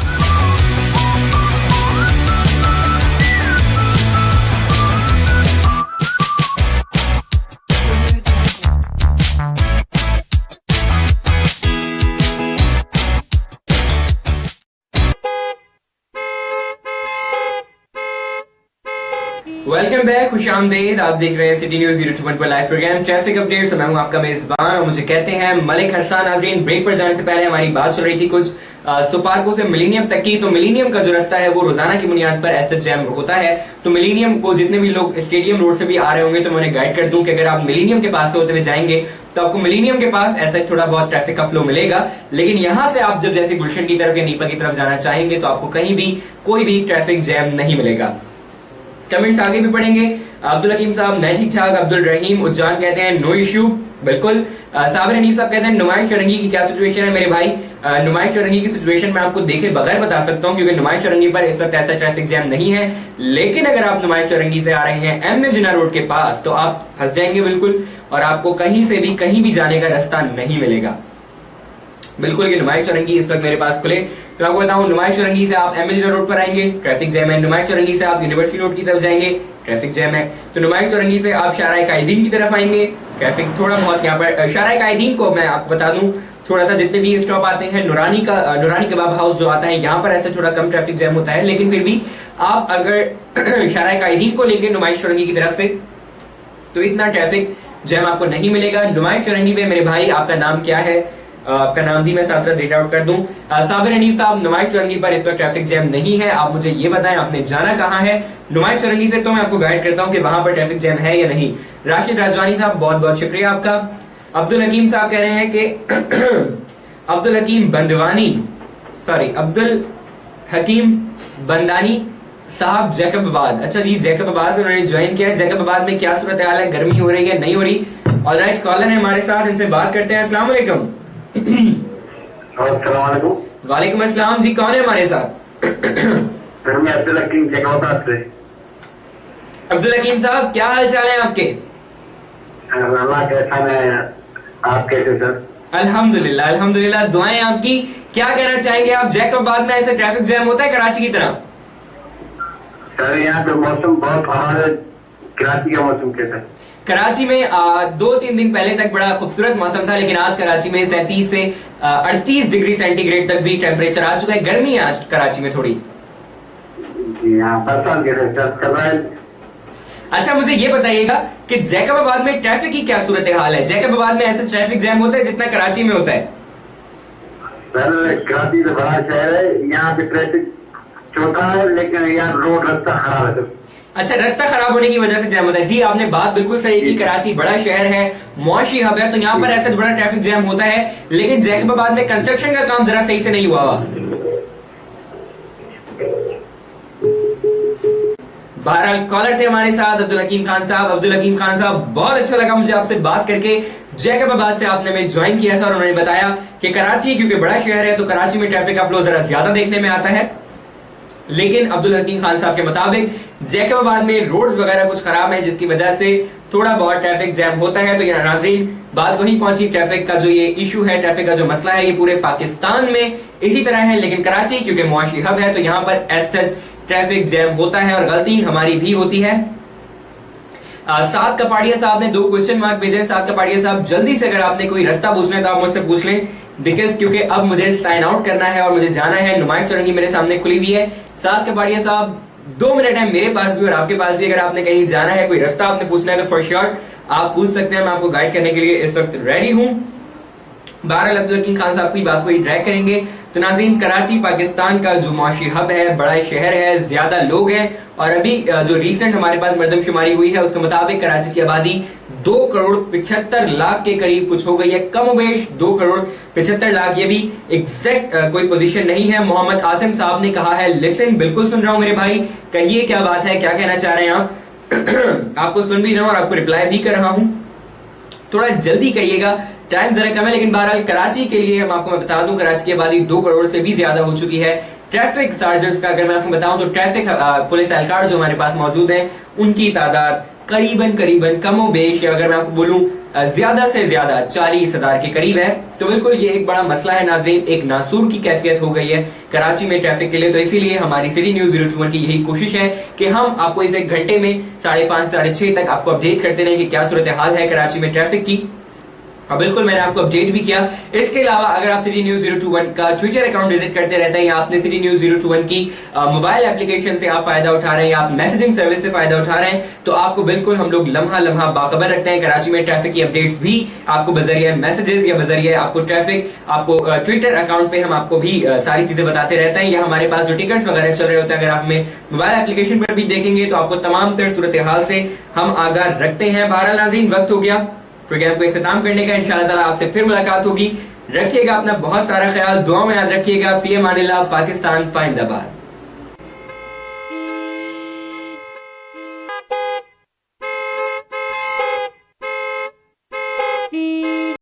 Welcome back, खुशामदीद। आप देख रहे हैं सिटी न्यूज 021 पर लाइव प्रोग्राम ट्रैफिक अपडेट्स। मैं हूं आपका मेजबान और मुझे कहते हैं मलिक हसन। नाज़रीन, ब्रेक पर जाने से पहले हमारी बात चल रही थी कुछ सुपारको से मिलेनियम तक की। तो मिलेनियम का जो रास्ता है वो रोजाना की बुनियाद पर ऐसे जैम होता है। तो मिलेनियम को जितने भी लोग स्टेडियम रोड से भी आ रहे होंगे तो मैं उन्हें गाइड कर दूं कि अगर आप मिलेनियम के पास से होते हुए जाएंगे तो आपको मिलेनियम के पास ऐसा थोड़ा बहुत ट्रैफिक का फ्लो मिलेगा, लेकिन यहाँ से आप जब जैसे गुलशन की तरफ या नीपा की तरफ जाना चाहेंगे तो आपको कहीं भी कोई भी ट्रैफिक जैम नहीं मिलेगा। कमेंट्स आगे भी पढ़ेंगे। अब्दुल हकीम साहब, मैं ठीक ठाक। अब्दुल रहीम उज्जान कहते हैं नो इशू, बिल्कुल। साबिर हनीफ साहब कहते हैं नुमाइश चौरंगी की क्या सिचुएशन है मेरे भाई? नुमाइश चौरंगी की सिचुएशन मैं आपको देखे बगैर बता सकता हूं, क्योंकि नुमाइश चौरंगी पर इस वक्त ऐसा ट्रैफिक जैम नहीं है। लेकिन अगर आप नुमाइश चौरंगी से आ रहे हैं एम ए जिन्ना रोड के पास तो आप फंस जाएंगे बिल्कुल, और आपको कहीं से भी कहीं भी जाने का रास्ता नहीं मिलेगा बिल्कुल। कि नुमाइश चौरंगी इस वक्त मेरे पास खुले तो आपको बताऊं, नुमाइश चौरंगी से आप एम ए जिन्ना रोड पर आएंगे, ट्रैफिक जैम है। नुमाइश चौरंगी से आप यूनिवर्सिटी रोड की तरफ जाएंगे, ट्रैफिक जैम है। तो नुमाइश चौरंगी से आप शाहराए कायदीन की तरफ आएंगे, ट्रैफिक थोड़ा बहुत यहाँ पर। शाहराए कायदीन को मैं आपको बता दूं, थोड़ा सा जितने भी स्टॉप आते हैं, नूरानी कबाब हाउस जो आता है यहाँ पर ऐसे थोड़ा कम ट्रैफिक जैम होता है, लेकिन फिर भी आप अगर शाहराए कायदीन को लेंगे नुमाइश चौरंगी की तरफ से तो इतना ट्रैफिक जैम आपको नहीं मिलेगा। नुमाइश चौरंगी में मेरे भाई आपका नाम क्या है? आपका नाम भी मैं साथ साथ रीड आउट कर दूं। साबिर हनीफ साहब, नुमाइश चौरंगी पर इस वक्त ट्रैफिक जैम नहीं है, आप मुझे ये बताएं आपने जाना कहाँ है? नुमाइश चौरंगी से तो मैं आपको गाइड करता हूँ कि वहां पर ट्रैफिक जैम है या नहीं। राशिद राजवानी साहब, बहुत बहुत शुक्रिया आपका। अब्दुल हकीम साहब कह रहे हैं कि अब्दुल हकीम बंदानी साहब जैकबाबाद। अच्छा जी, जैकबाबाद से उन्होंने ज्वाइन किया। जैकबाबाद में क्या सूरत हाल है? गर्मी हो रही है, नहीं हो रही? ऑलराइट, कॉलर है हमारे साथ, इनसे बात करते हैं। अस्सलाम वालेकुम। वालेकुम अस्सलाम जी, कौन है हमारे साथ? मैं अब्दुल हकीम जैकबाबाद से। अब्दुल हकीम साहब, क्या हाल चाल है आपके? अल्लाह के एहसान है। आप कैसे सर? अल्हम्दुलिल्लाह अल्हम्दुलिल्लाह, दुआएं आपकी। क्या कहना चाहेंगे आप? जैकबाबाद में ऐसे ट्रैफिक जैम होता है कराची की तरह? सर यहाँ पे मौसम बहुत खराब है। कराची का मौसम कैसा है? कराची में 2-3 दिन पहले तक बड़ा खूबसूरत मौसम था, लेकिन आज कराची में 37 से 38 डिग्री सेंटीग्रेड तक भी टेम्परेचर आ चुका है। गर्मी है आज कराची में थोड़ी। जी हाँ, बरसात के साथ चल रहा है। अच्छा, मुझे ये बताइएगा कि जैकबाबाद में ट्रैफिक की क्या सूरत हाल है? जैकबाबाद में ऐसे ट्रैफिक जैम होता है जितना कराची में होता है? सर कराची तो बड़ा शहर है, यहाँ पे ट्रैफिक छोटा है, लेकिन यहाँ रोड रास्ता खराब है सर। अच्छा, रास्ता खराब होने की वजह से जैम होता है। जी, आपने बात बिल्कुल सही की। कराची बड़ा शहर है, मुआशी हब है, तो यहाँ पर ऐसा बड़ा ट्रैफिक जैम होता है, लेकिन जैकबाबाद में कंस्ट्रक्शन का काम जरा सही से नहीं हुआ हुआ। बहरहाल कॉलर थे हमारे साथ अब्दुल हकीम खान साहब। अब्दुल हकीम खान साहब, बहुत अच्छा लगा मुझे आपसे बात करके। जैकबाबाद से आपने हमें ज्वाइन किया था और उन्होंने बताया कि कराची क्योंकि बड़ा शहर है तो कराची में ट्रैफिक का फ्लो जरा ज्यादा देखने में आता है, लेकिन अब्दुल हकीम खान साहब के मुताबिक जैकबाबाद में रोड्स वगैरह कुछ खराब है, जिसकी वजह से थोड़ा बहुत ट्रैफिक जैम होता है। तो ये नाज़रीन, बात वहीं पहुंची, ट्रैफिक का जो ये इशू है, ट्रैफिक का जो मसला है, ये पूरे पाकिस्तान में इसी तरह है, लेकिन कराची क्योंकि मुआशी हब है तो यहाँ पर एज ट्रैफिक जैम होता है और गलती हमारी भी होती है। सात कपाड़िया साहब ने 2 क्वेश्चन मार्क भेजे। सात कपाड़िया साहब, जल्दी से अगर आपने कोई रास्ता पूछना है तो आप मुझसे पूछ लें, बिकॉज क्योंकि अब मुझे साइन आउट करना है और मुझे जाना है। नुमाइश चौरंगी मेरे सामने खुली हुई है। सात कपाड़िया साहब, 2 मिनट है मेरे पास भी और आपके पास भी। अगर आपने कहीं जाना है, कोई रास्ता आपने पूछना है तो फॉर श्योर आप पूछ सकते हैं। मैं आपको गाइड करने के लिए इस वक्त रेडी हूं। बहरहाल अब्दुल हकीम खान साहब की बात को ही ट्रैक करेंगे। तो नाज़रीन, कराची पाकिस्तान का जो मुआशी हब है, बड़ा शहर है, ज्यादा लोग हैं और अभी जो रिसेंट हमारे पास मरदमशुमारी हुई है उसके मुताबिक कराची की आबादी 2,75,00,000 के करीब कुछ हो गई है, कमोबेश 2,75,00,000। ये भी एग्जैक्ट कोई पोजीशन नहीं है। मोहम्मद आसिम साहब ने कहा है, लिसन, बिल्कुल सुन रहा हूं मेरे भाई, कहिए क्या बात है, क्या कहना चाह रहे हैं आप? आपको सुन भी रहा हूं और आपको रिप्लाई भी कर रहा हूं, थोड़ा जल्दी कहिएगा, टाइम जरा कम है। लेकिन बहरहाल कराची के लिए मैं आपको बता दूं, कराची की आबादी 2 करोड़ से भी ज्यादा हो चुकी है। ट्रैफिक सार्जेंट्स का अगर मैं आपको बताऊं तो ट्रैफिक पुलिस एहलकार जो हमारे पास मौजूद हैं उनकी तादाद करीबन कमोबेश, अगर मैं आपको बोलूं ज्यादा से ज्यादा 40,000 के करीब है। तो बिल्कुल ये एक बड़ा मसला है नाज़रीन, एक नासूर की कैफियत हो गई है कराची में ट्रैफिक के लिए। तो इसीलिए हमारी सिटी न्यूज़ 021 की यही कोशिश है कि हम आपको इस 1 घंटे में 5:30 साढ़े 6 तक आपको अपडेट करते रहे कि क्या सूरत हाल है कराची में ट्रैफिक की। और बिल्कुल मैंने आपको अपडेट भी किया। इसके अलावा अगर आप सिटी न्यूज़ 021 का ट्विटर अकाउंट विजिट करते रहते हैं या आपने सिटी न्यूज़ 021 की मोबाइल एप्लीकेशन से आप फायदा उठा रहे हैं या आप मैसेजिंग सर्विस से फायदा उठा रहे हैं, तो आपको बिल्कुल हम लोग लम्हा बाखबर रखते हैं। कराची में ट्रैफिक की अपडेट्स भी आपको बजरिया मैसेजेस या बजरिया आपको ट्रैफिक आपको ट्विटर अकाउंट पे हम आपको भी सारी चीजें बताते रहते हैं। या हमारे पास जो टिकट्स वगैरह चल रहे होते हैं, अगर आप हमें मोबाइल एप्लीकेशन पर भी देखेंगे तो आपको तमाम तर सूरत हाल से हम आगाह रखते हैं। बहरहाल नाज़रीन, वक्त हो गया प्रोग्राम को इख्तिताम करने का। इंशाअल्लाह ताला आपसे फिर मुलाकात होगी। रखिएगा अपना बहुत सारा ख्याल, दुआ में याद रखिएगा। फी अमानिल्लाह, पाकिस्तान पाइंदाबाद।